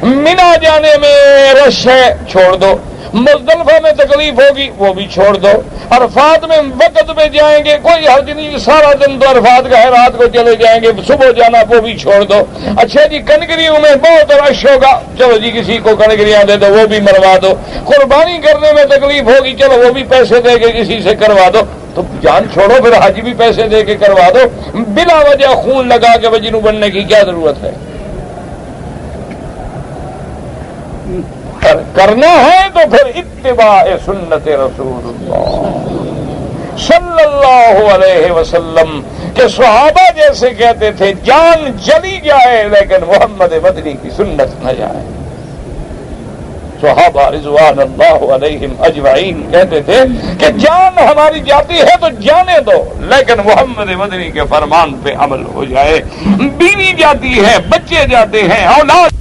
ہم مینا جانے میں رش ہے چھوڑ دو، مزدلفہ میں تکلیف ہوگی وہ بھی چھوڑ دو، عرفات میں وقت پہ جائیں گے کوئی حرج نہیں، سارا دن تو عرفات کا ہے، رات کو چلے جائیں گے، صبح جانا وہ بھی چھوڑ دو۔ اچھا جی کنگریوں میں بہت رش ہوگا، چلو جی کسی کو کنگریاں دے دو وہ بھی مروا دو، قربانی کرنے میں تکلیف ہوگی چلو وہ بھی پیسے دے کے کسی سے کروا دو، تو جان چھوڑو پھر حج بھی پیسے دے کے کروا دو، بلا وجہ خون لگا کے وجنو بننے کی کیا ضرورت ہے؟ کرنا ہے تو پھر اتباع سنت رسول اللہ صلی اللہ علیہ وسلم کہ صحابہ جیسے کہتے تھے جان چلی جائے لیکن محمد مدنی کی سنت نہ جائے۔ صحابہ رضوان اللہ علیہم اجمعین کہتے تھے کہ جان ہماری جاتی ہے تو جانے دو لیکن محمد مدنی کے فرمان پہ عمل ہو جائے، بیوی جاتی ہے، بچے جاتے ہیں، اولاد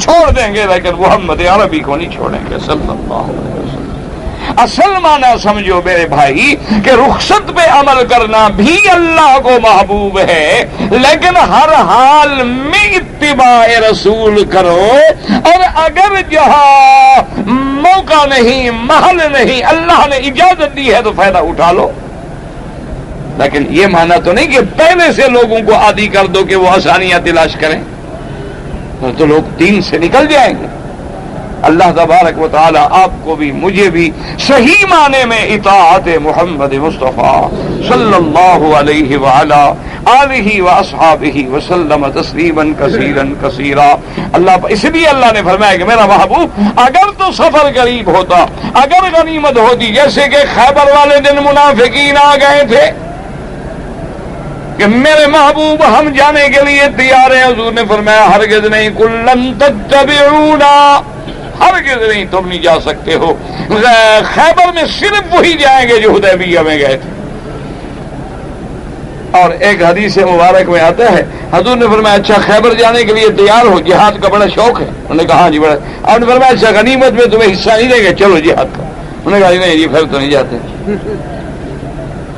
چھوڑ دیں گے لیکن محمد عربی کو نہیں چھوڑیں گے صلی اللہ علیہ وسلم۔ اصل معنی سمجھو میرے بھائی کہ رخصت پہ عمل کرنا بھی اللہ کو محبوب ہے لیکن ہر حال میں اتباع رسول کرو، اور اگر جہاں موقع نہیں محل نہیں اللہ نے اجازت دی ہے تو فائدہ اٹھا لو، لیکن یہ معنی تو نہیں کہ پہلے سے لوگوں کو عادی کر دو کہ وہ آسانیاں تلاش کریں، تو لوگ دین سے نکل جائیں گے۔ اللہ تبارک و تعالی آپ کو بھی مجھے بھی صحیح معنی میں اطاعت محمد مصطفیٰ صلی اللہ علیہ وعلا آلہ واصحابہ وسلم تسلیما کثیرا کثیرا۔ اللہ اس لیے اللہ نے فرمایا کہ میرا محبوب اگر تو سفر قریب ہوتا، اگر غنیمت ہوتی، جیسے کہ خیبر والے دن منافقین آ گئے تھے کہ میرے محبوب ہم جانے کے لیے تیار ہیں، حضور نے فرمایا ہرگز نہیں، کلن تتبعونا، ہرگز نہیں تم نہیں جا سکتے ہو، خیبر میں صرف وہی جائیں گے جو حدیبیہ میں گئے تھے۔ اور ایک حدیث مبارک میں آتا ہے حضور نے فرمایا اچھا خیبر جانے کے لیے تیار ہو، جہاد کا بڑا شوق ہے؟ انہوں نے کہا ہاں جی بڑا۔ آپ نے فرمایا اچھا غنیمت میں تمہیں حصہ نہیں دیں گے، چلو جہاد کا۔ انہوں نے کہا نہیں جی پھر تو نہیں جاتے۔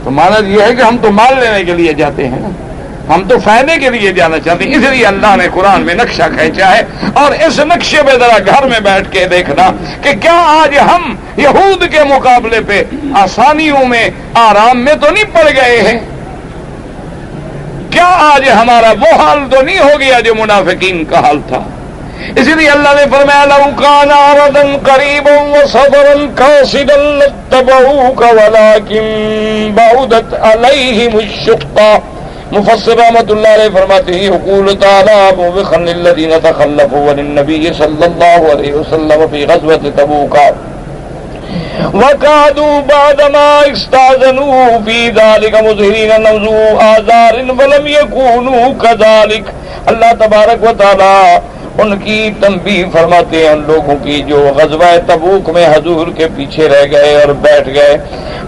تو معنی یہ ہے کہ ہم تو مال لینے کے لیے جاتے ہیں نا، ہم تو فائدے کے لیے جانا چاہتے ہیں، اس لیے اللہ نے قرآن میں نقشہ کھینچا ہے، اور اس نقشے پہ ذرا گھر میں بیٹھ کے دیکھنا کہ کیا آج ہم یہود کے مقابلے پہ آسانیوں میں آرام میں تو نہیں پڑ گئے ہیں؟ کیا آج ہمارا وہ حال تو نہیں ہو گیا جو منافقین کا حال تھا؟ اسی لیے اللہ نے فرمایا لو کان عرضا قریبا وسفرا قاصدا لاتبعوک ولکن بعدت علیہم الشقہ۔ مفسر رحمۃ اللہ علیہ فرماتے ہیں یقول تعالی موبخا للذین تخلفوا عن النبی صلی اللہ علیہ وسلم فی غزوۃ تبوک وقعدوا بعدما استاذنوا فی ذلک مظہرین انہم ذو آزار ولم یکونوا کذلک۔ اللہ تبارک و تعالی ان کی تنبیہ فرماتے ہیں ان لوگوں کی جو غزوہ تبوک میں حضور کے پیچھے رہ گئے اور بیٹھ گئے،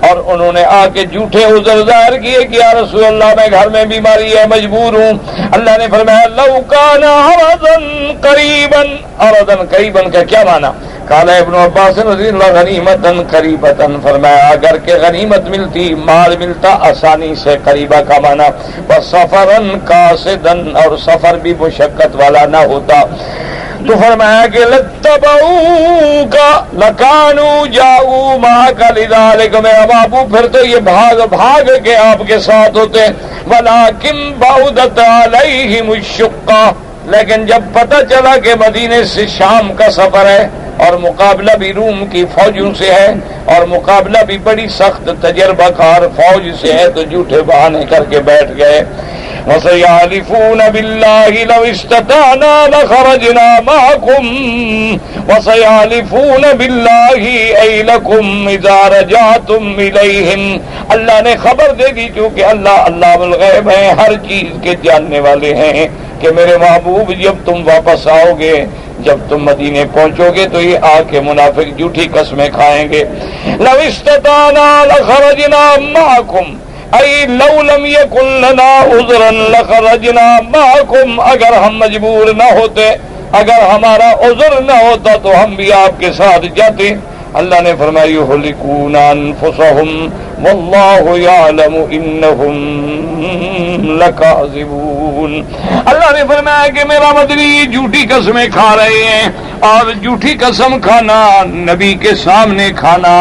اور انہوں نے آ کے جھوٹے عذر ظاہر کیے کہ یا رسول اللہ میں گھر میں بیماری ہے مجبور ہوں. اللہ نے فرمایا لو کان عرضا قریبا. عرضا قریبا کا کیا معنی؟ قال ابن عباس رضی اللہ غنیمتا قریبتا، فرمایا اگر کہ غنیمت ملتی مال ملتا آسانی سے، قریبہ کا معنی وسفرا قاصدا، اور سفر بھی مشقت والا نہ ہوتا. تو فرمایا کہ لتبعوک لکانوا جاؤوا معک لذلک، میرا بابو پھر تو یہ بھاگ بھاگ کے آپ کے ساتھ ہوتے، ولکن بعدت علیہم الشقہ، لیکن جب پتہ چلا کہ مدینے سے شام کا سفر ہے اور مقابلہ بھی روم کی فوجوں سے ہے اور مقابلہ بھی بڑی سخت تجربہ کار فوج سے ہے، تو جھوٹے بہانے کر کے بیٹھ گئے. وَسَيَحْلِفُونَ بِاللَّهِ لَوْ اسْتَطَعْنَا لَخَرَجْنَا مَعَكُمْ وَسَيَحْلِفُونَ بِاللَّهِ أَيْ لَكُمْ إِذَا رَجَعْتُمْ إِلَيْهِمْ. اللہ نے خبر دے دی کیونکہ اللہ علام الغیب ہیں، ہر چیز کے جاننے والے ہیں کہ میرے محبوب جب تم واپس آؤ گے، جب تم مدینے پہنچو گے تو یہ آ کے منافق جھوٹی قسمیں کھائیں گے. لَوْ اسْتَطَعْنَا لَخَرَجْنَا مَعَكُمْ ای لو لم یکن لنا عذرا لخرجنا معکم، اگر ہم مجبور نہ ہوتے، اگر ہمارا عذر نہ ہوتا تو ہم بھی آپ کے ساتھ جاتے. اللہ نے فرمایا یہلکون انفسهم واللہ یعلم انہم لکاذبون. اللہ نے فرمایا کہ میرا مدنی جھوٹی قسمیں کھا رہے ہیں، اور جھوٹی قسم کھانا، نبی کے سامنے کھانا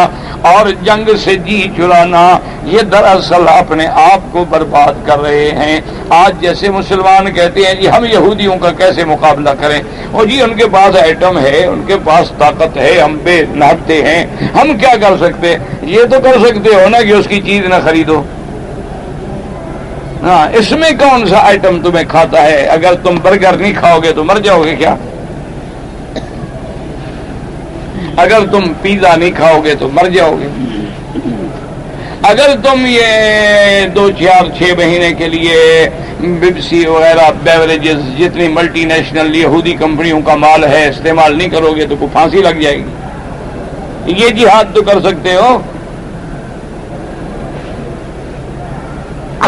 اور جنگ سے جی چرانا، یہ دراصل اپنے آپ کو برباد کر رہے ہیں. آج جیسے مسلمان کہتے ہیں جی ہم یہودیوں کا کیسے مقابلہ کریں، اور جی ان کے پاس ایٹم ہے، ان کے پاس طاقت ہے، ہم بے نہتے ہیں، ہم کیا کر سکتے؟ یہ تو کر سکتے ہو نا کہ اس کی چیز نہ خریدو. ہاں، اس میں کون سا آئٹم تمہیں کھاتا ہے؟ اگر تم برگر نہیں کھاؤ گے تو مر جاؤ گے کیا؟ اگر تم پیزا نہیں کھاؤ گے تو مر جاؤ گے. اگر تم یہ 2-4-6 مہینے کے لیے بپسی وغیرہ بیوریجز جتنی ملٹی نیشنل یہودی کمپنیوں کا مال ہے استعمال نہیں کرو گے تو کوئی پھانسی لگ جائے گی. یہ جہاد تو کر سکتے ہو.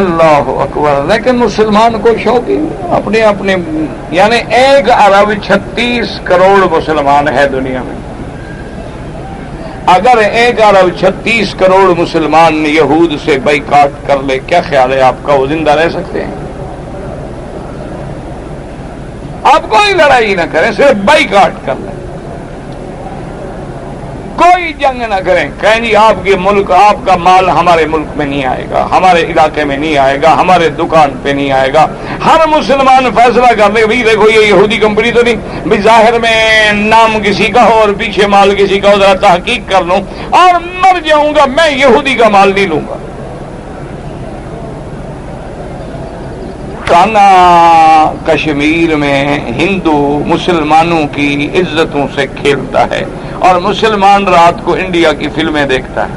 اللہ اکبر. لیکن مسلمان کو شوق ہی اپنے اپنے، یعنی 1 ارب 36 کروڑ مسلمان ہے دنیا میں. اگر 1 ارب 36 کروڑ مسلمان یہود سے بائیکاٹ کر لے، کیا خیال ہے آپ کا وہ زندہ رہ سکتے ہیں؟ آپ کوئی لڑائی نہ کریں، صرف بائیکاٹ کر لیں، کوئی جنگ نہ کریں، کہیں جی آپ کے ملک، آپ کا مال ہمارے ملک میں نہیں آئے گا، ہمارے علاقے میں نہیں آئے گا، ہمارے دکان پہ نہیں آئے گا. ہر مسلمان فیصلہ کر لے بھائی دیکھو یہ یہودی کمپنی تو نہیں، بھی ظاہر میں نام کسی کا ہو اور پیچھے مال کسی کا ہو، ذرا تحقیق کر لوں اور مر جاؤں گا، میں یہودی کا مال نہیں لوں گا. کانا کشمیر میں ہندو مسلمانوں کی عزتوں سے کھیلتا ہے اور مسلمان رات کو انڈیا کی فلمیں دیکھتا ہے.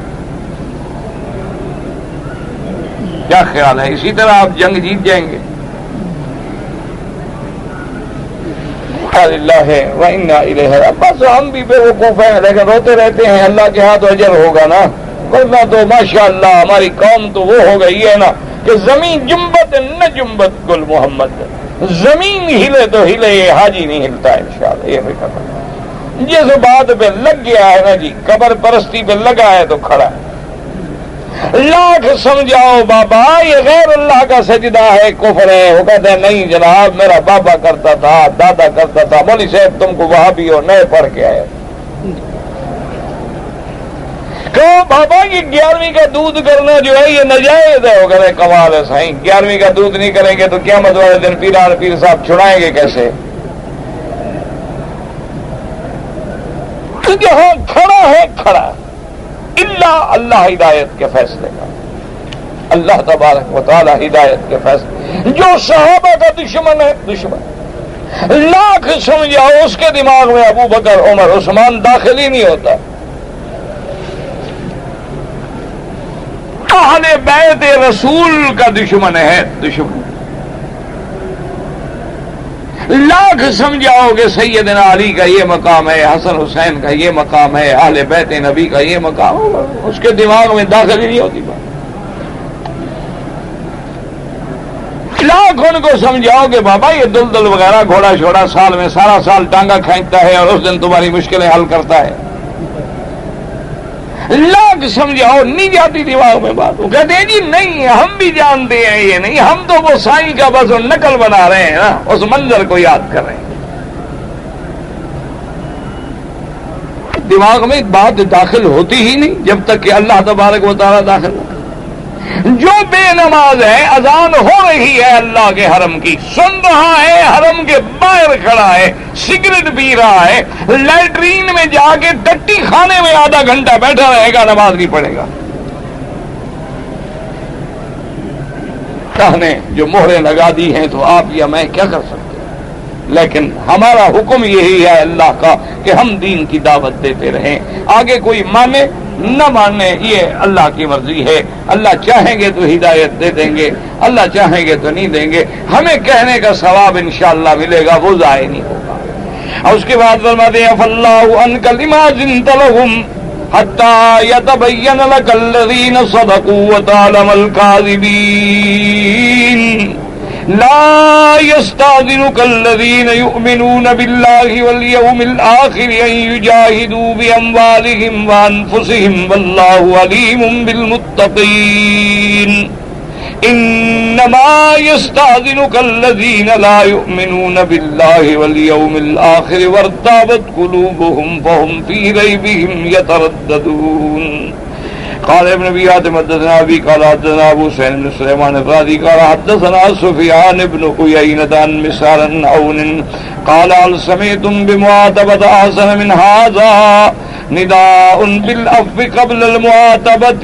کیا خیال ہے؟ اسی طرح آپ جنگ جیت جائیں گے. اللہ ہے وَإِنَّا إِلَيْهِ. بس ہم بھی بے وقوف ہیں لیکن روتے رہتے ہیں اللہ کے ہاتھ اجر ہوگا نا، ورنہ تو ماشاءاللہ ہماری قوم تو وہ ہو گئی ہے نا کہ زمین جنبت نہ جنبت گل محمد، زمین ہلے تو ہلے، یہ حاجی نہیں ہلتا ہے انشاءاللہ. یہ بھی کرنا جس بات پہ لگ گیا ہے نا جی، قبر پرستی پہ لگا ہے تو کھڑا ہے. لاکھ سمجھاؤ بابا یہ غیر اللہ کا سجدہ ہے، کفر ہے، وہ کہتے ہیں نہیں جناب میرا بابا کرتا تھا، دادا کرتا تھا. مولوی صاحب تم کو وہاں بھی ہو، نئے پڑھ کے آئے. کہو بابا یہ 11ویں کا دودھ کرنا جو ہے یہ نجائز ہے. وہ کہتے ہیں کمال ہے سائیں، 11ویں کا دودھ نہیں کریں گے تو قیامت والے دن پیران پیر صاحب چھڑائیں گے کیسے؟ تو جہاں کھڑا ہے کھڑا، اللہ ہدایت کے فیصلے کا، اللہ تبارک و تعالی ہدایت کے فیصلے. جو صحابہ کا دشمن ہے دشمن، لاکھ سمجھاؤ اس کے دماغ میں ابو بکر عمر عثمان داخل ہی نہیں ہوتا. اہل بیت رسول کا دشمن ہے دشمن، لاکھ سمجھاؤ کہ سیدنا علی کا یہ مقام ہے، حسن حسین کا یہ مقام ہے، اہل بیت نبی کا یہ مقام ہے، اس کے دماغ میں داخل ہی نہیں ہوتی بات۔ لاکھ ان کو سمجھاؤ کہ بابا یہ دلدل وغیرہ گھوڑا چھوڑا سال میں سارا سال ٹانگا کھینچتا ہے اور اس دن تمہاری مشکلیں حل کرتا ہے، لاکھ سمجھاؤ نہیں جاتی دماغ میں بات۔ وہ کہتے ہیں جی نہیں ہم بھی جانتے ہیں یہ نہیں، ہم تو وہ سائیں کا بس نقل بنا رہے ہیں نا، اس منظر کو یاد کر رہے ہیں۔ دماغ میں بات داخل ہوتی ہی نہیں جب تک کہ اللہ تبارک و تعالیٰ داخل نہ کرے۔ جو بے نماز ہے، اذان ہو رہی ہے اللہ کے حرم کی، سن رہا ہے، حرم کے باہر کھڑا ہے، سگریٹ پی رہا ہے، لیٹرین میں جا کے ٹٹی خانے میں آدھا گھنٹہ بیٹھا رہے گا، نماز نہیں پڑھے گا۔ اللہ نے جو مہریں لگا دی ہیں تو آپ یا میں کیا کر سکتے ہیں، لیکن ہمارا حکم یہی ہے اللہ کا کہ ہم دین کی دعوت دیتے رہیں، آگے کوئی مانے نہ ماننے یہ اللہ کی مرضی ہے، اللہ چاہیں گے تو ہدایت دے دیں گے، اللہ چاہیں گے تو نہیں دیں گے، ہمیں کہنے کا ثواب انشاءاللہ ملے گا، وہ ضائع نہیں ہوگا۔ اور اس کے بعد فرماتے ہیں فَاللَّهُ عَنْكَ لِمَا زِنْتَ لَهُمْ حَتَّى يَتَبَيَّنَ لَكَ الَّذِينَ صَدَقُوا وَتَعْلَمَ الْكَاذِبِينَ لا يستأذنك الذين يؤمنون بالله واليوم الآخر أن يجاهدوا بأموالهم وأنفسهم والله عليم بالمتقين إنما يستأذنك الذين لا يؤمنون بالله واليوم الآخر وارتابت قلوبهم فهم في ريبهم يترددون قال ابن ابي حاتم حدثنا ابي قال حدثنا ابو سعيد بن سليمان الرازي قال حدثنا سفيان بن عيينة عن مسعر بن عون قال هل سمعتم بمعاتبة احسن من هذا نداء بالعفو قبل المعاتبة۔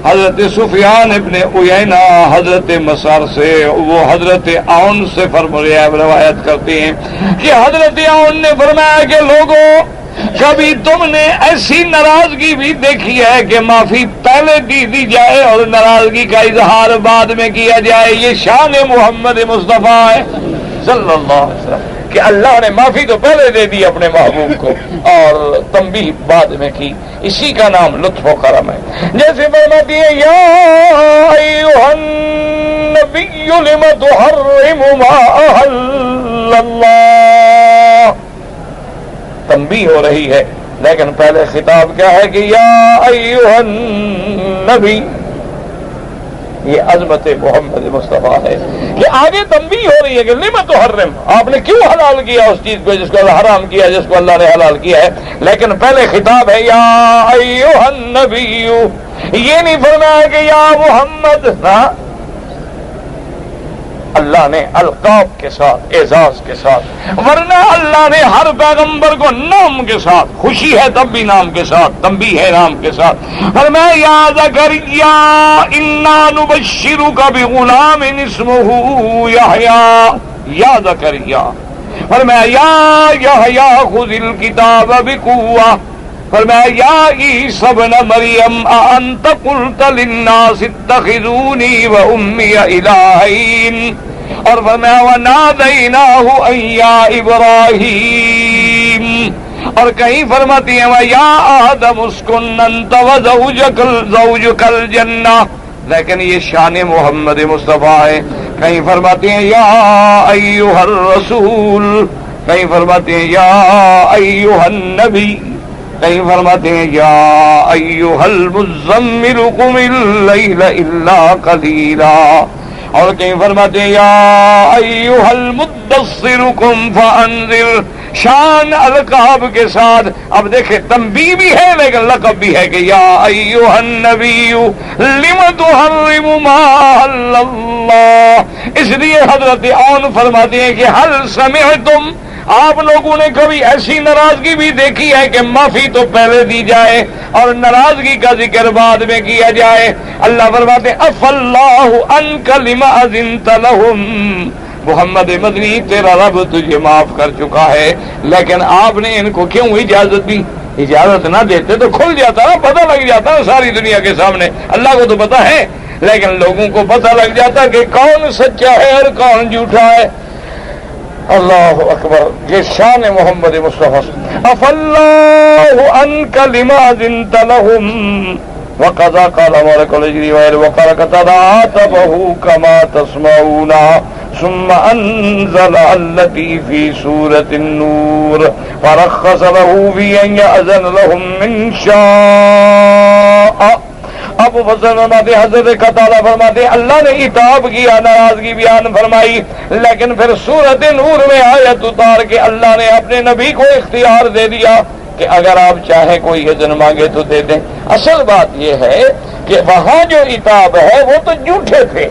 حضرت سفیان ابن عیینہ حضرت مسعر سے، وہ حضرت عون سے روایت کرتے ہیں کہ حضرت عون نے فرمایا کہ لوگوں کبھی تم نے ایسی ناراضگی بھی دیکھی ہے کہ معافی پہلے دی جائے اور ناراضگی کا اظہار بعد میں کیا جائے؟ یہ شان محمد مصطفیٰ ہے صلی اللہ علیہ وسلم کہ اللہ نے معافی تو پہلے دے دی اپنے محبوب کو اور تنبیہ بعد میں کی، اسی کا نام لطف و کرم ہے۔ جیسے فرماتی ہے یا ایھا النبی لم تحرم ما احل اللہ، تنبیہ ہو رہی ہے، لیکن پہلے خطاب کیا ہے کہ یا ایھا النبی، یہ عظمت محمد مصطفیٰ ہے کہ آگے تنبیہ ہو رہی ہے کہ لم تحرم، آپ نے کیوں حلال کیا اس چیز کو جس کو حرام کیا جس کو اللہ نے حلال کیا ہے، لیکن پہلے خطاب ہے یا ایھا النبی، یہ نہیں فرمایا کہ یا محمد، نہ، اللہ نے القاب کے ساتھ اعزاز کے ساتھ، ورنہ اللہ نے ہر پیغمبر کو نام کے ساتھ، خوشی ہے تب بھی نام کے ساتھ، تنبیہ ہے نام کے ساتھ، فرمایا یا زکریا انا نبشرک بغلام اسمہ یحییٰ، یا زکریا، فرمایا یا یحییٰ خذ الکتاب بقوہ، فرمایا یا عیسی ابن مریم اانت قلت للناس اتخذونی وامی الہین، اور فرمایا ونادیناہ ان یا ابراہیم، اور کہیں فرماتی ہیں یا آدم اسکن انت وزوجک الجنہ، لیکن یہ شان محمد مصطفیٰ ہے۔ کہیں فرماتی ہیں یا ایھا الرسول، کہیں فرماتی ہیں یا ایھا النبی، کہیں فرماتے ہیں یا ایھا المزمل قم اللیل الا قلیلا، اور کہیں فرماتے ہیں یا ایھا المدثر قم فانذر، شان القاب کے ساتھ۔ اب دیکھیں تنبیہ بھی ہے لیکن لقب بھی ہے کہ یا ایھا النبی لم تحرم ما احل اللہ، اس لیے حضرت عون فرماتے ہیں کہ هل سمعتم، آپ لوگوں نے کبھی ایسی ناراضگی بھی دیکھی ہے کہ معافی تو پہلے دی جائے اور ناراضگی کا ذکر بعد میں کیا جائے؟ اللہ فرماتے اف اللہ عنک لما اذنت لہم، محمد مدنی تیرا رب تجھے معاف کر چکا ہے، لیکن آپ نے ان کو کیوں اجازت دی؟ اجازت نہ دیتے تو کھل جاتا نا، پتہ لگ جاتا نا ساری دنیا کے سامنے، اللہ کو تو پتہ ہے لیکن لوگوں کو پتہ لگ جاتا کہ کون سچا ہے اور کون جھوٹا ہے۔ اللہ اکبر، یہ شان محمد مصطفیٰ۔ عفا اللہ عنک لما ذنت لهم وقضى قال مالك الجري وقال عاتبه كما تسمعون ثم انزل التي في سورة النور فرخص له في ان يأذن لهم من شاء۔ اب فضل فرماتے حضرت قتادہ فرماتے اللہ نے عتاب کیا، ناراضگی بیان فرمائی، لیکن پھر سورۃ نور میں آیت اتار کے اللہ نے اپنے نبی کو اختیار دے دیا کہ اگر آپ چاہیں کوئی اذن مانگے تو دے دیں۔ اصل بات یہ ہے کہ وہاں جو عتاب ہے وہ تو جھوٹے تھے۔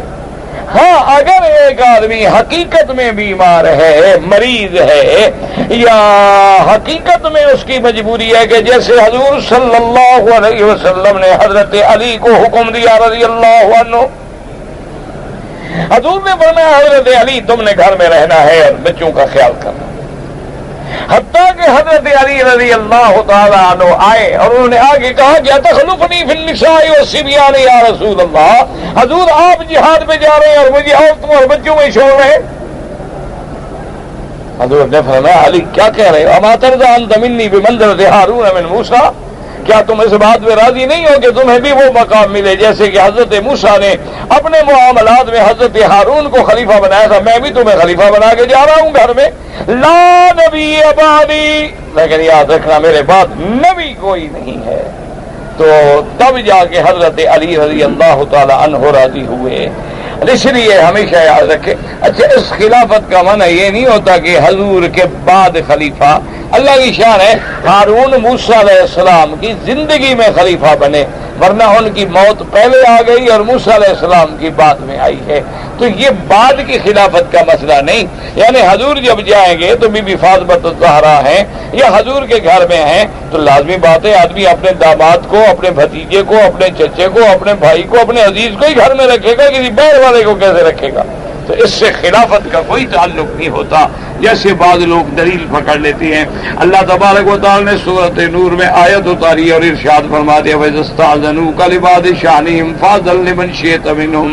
ہاں اگر ایک آدمی حقیقت میں بیمار ہے، مریض ہے، یا حقیقت میں اس کی مجبوری ہے کہ جیسے حضور صلی اللہ علیہ وسلم نے حضرت علی کو حکم دیا رضی اللہ عنہ، حضور نے فرمایا حضرت علی تم نے گھر میں رہنا ہے اور بچوں کا خیال کرنا، حتیٰ کہ حضرت علی رضی اللہ تعالیٰ عنہ آئے اور انہوں نے آگے کہا کہ تخلفنی فی النساء والصبیان یا رسول اللہ، حضور آپ جہاد پہ جا رہے ہیں اور مجھے عورتوں اور بچوں میں چھوڑ رہے ہیں۔ حضور نے فرمایا علی کیا کہہ رہے ہو؟ اما ترضى ان تمنی بمنزلۃ ہارون من موسیٰ، کیا تم اس بات پہ راضی نہیں ہو کہ تمہیں بھی وہ مقام ملے جیسے کہ حضرت موسیٰ نے اپنے معاملات میں حضرت ہارون کو خلیفہ بنایا تھا، میں بھی تمہیں خلیفہ بنا کے جا رہا ہوں گھر میں۔ لا نبی بعدی، لیکن یاد رکھنا میرے بعد نبی کوئی نہیں ہے۔ تو تب جا کے حضرت علی رضی اللہ تعالی عنہ راضی ہوئے۔ اس لیے ہمیشہ یاد رکھے، اچھا اس خلافت کا معنی یہ نہیں ہوتا کہ حضور کے بعد خلیفہ، اللہ کی شان ہے ہارون موسیٰ علیہ السلام کی زندگی میں خلیفہ بنے، ورنہ ان کی موت پہلے آ گئی اور موسیٰ علیہ السلام کی بعد میں آئی ہے۔ تو یہ بعد کی خلافت کا مسئلہ نہیں، یعنی حضور جب جائیں گے تو بی بی فاطمہ الزہرا ہیں یا حضور کے گھر میں ہیں تو لازمی بات ہے آدمی اپنے داماد کو، اپنے بھتیجے کو، اپنے چچے کو، اپنے بھائی کو، اپنے عزیز کو ہی گھر میں رکھے گا، کسی باہر والے کو کیسے رکھے گا؟ تو اس سے خلافت کا کوئی تعلق نہیں ہوتا، جیسے بعض لوگ دلیل پکڑ لیتے ہیں۔ اللہ تبارک و تعالی نے سورۃ نور میں آیت اتاری اور ارشاد فرما دیا وَإِذَا اسْتَأْذَنُوكَ لِبَعْضِ شَأْنِهِمْ فَأْذَن لِمَنْ شِئْتَ مِنْهُمْ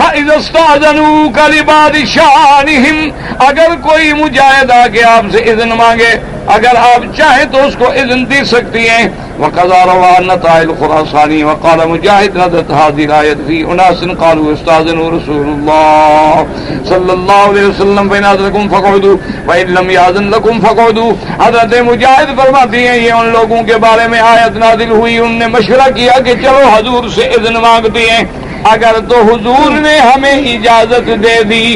فَإِذَا اسْتَأْذَنُوكَ لِبَعْضِ شَأْنِهِمْ، اگر کوئی مجاہد آ کے آپ سے اذن مانگے، اگر آپ چاہیں تو اس کو اذن دے سکتی ہیں۔ وَقَضَى رَوَانَ طَائِلْ الْخُرَاسَانِي وَقَالَ مُجَاهِدٌ نَزَلَتْ هَذِهِ الْآيَةُ فِي أُنَاسٍ قَالُوا اسْتَأْذَنُوا رَسُولَ اللَّهِ صلی اللہ علیہ وسلم فَإِنْ أَذَنَ لَكُمْ فَاقْعُدُوا وَإِنْ لَمْ يَأْذَن لَكُمْ فَاقْعُدُوا۔ حضرت مجاہد فرماتی ہیں یہ ان لوگوں کے بارے میں آیت نازل ہوئی، انہوں نے مشورہ کیا کہ چلو حضور سے اذن مانگتے ہیں، اگر تو حضور نے ہمیں اجازت دے دی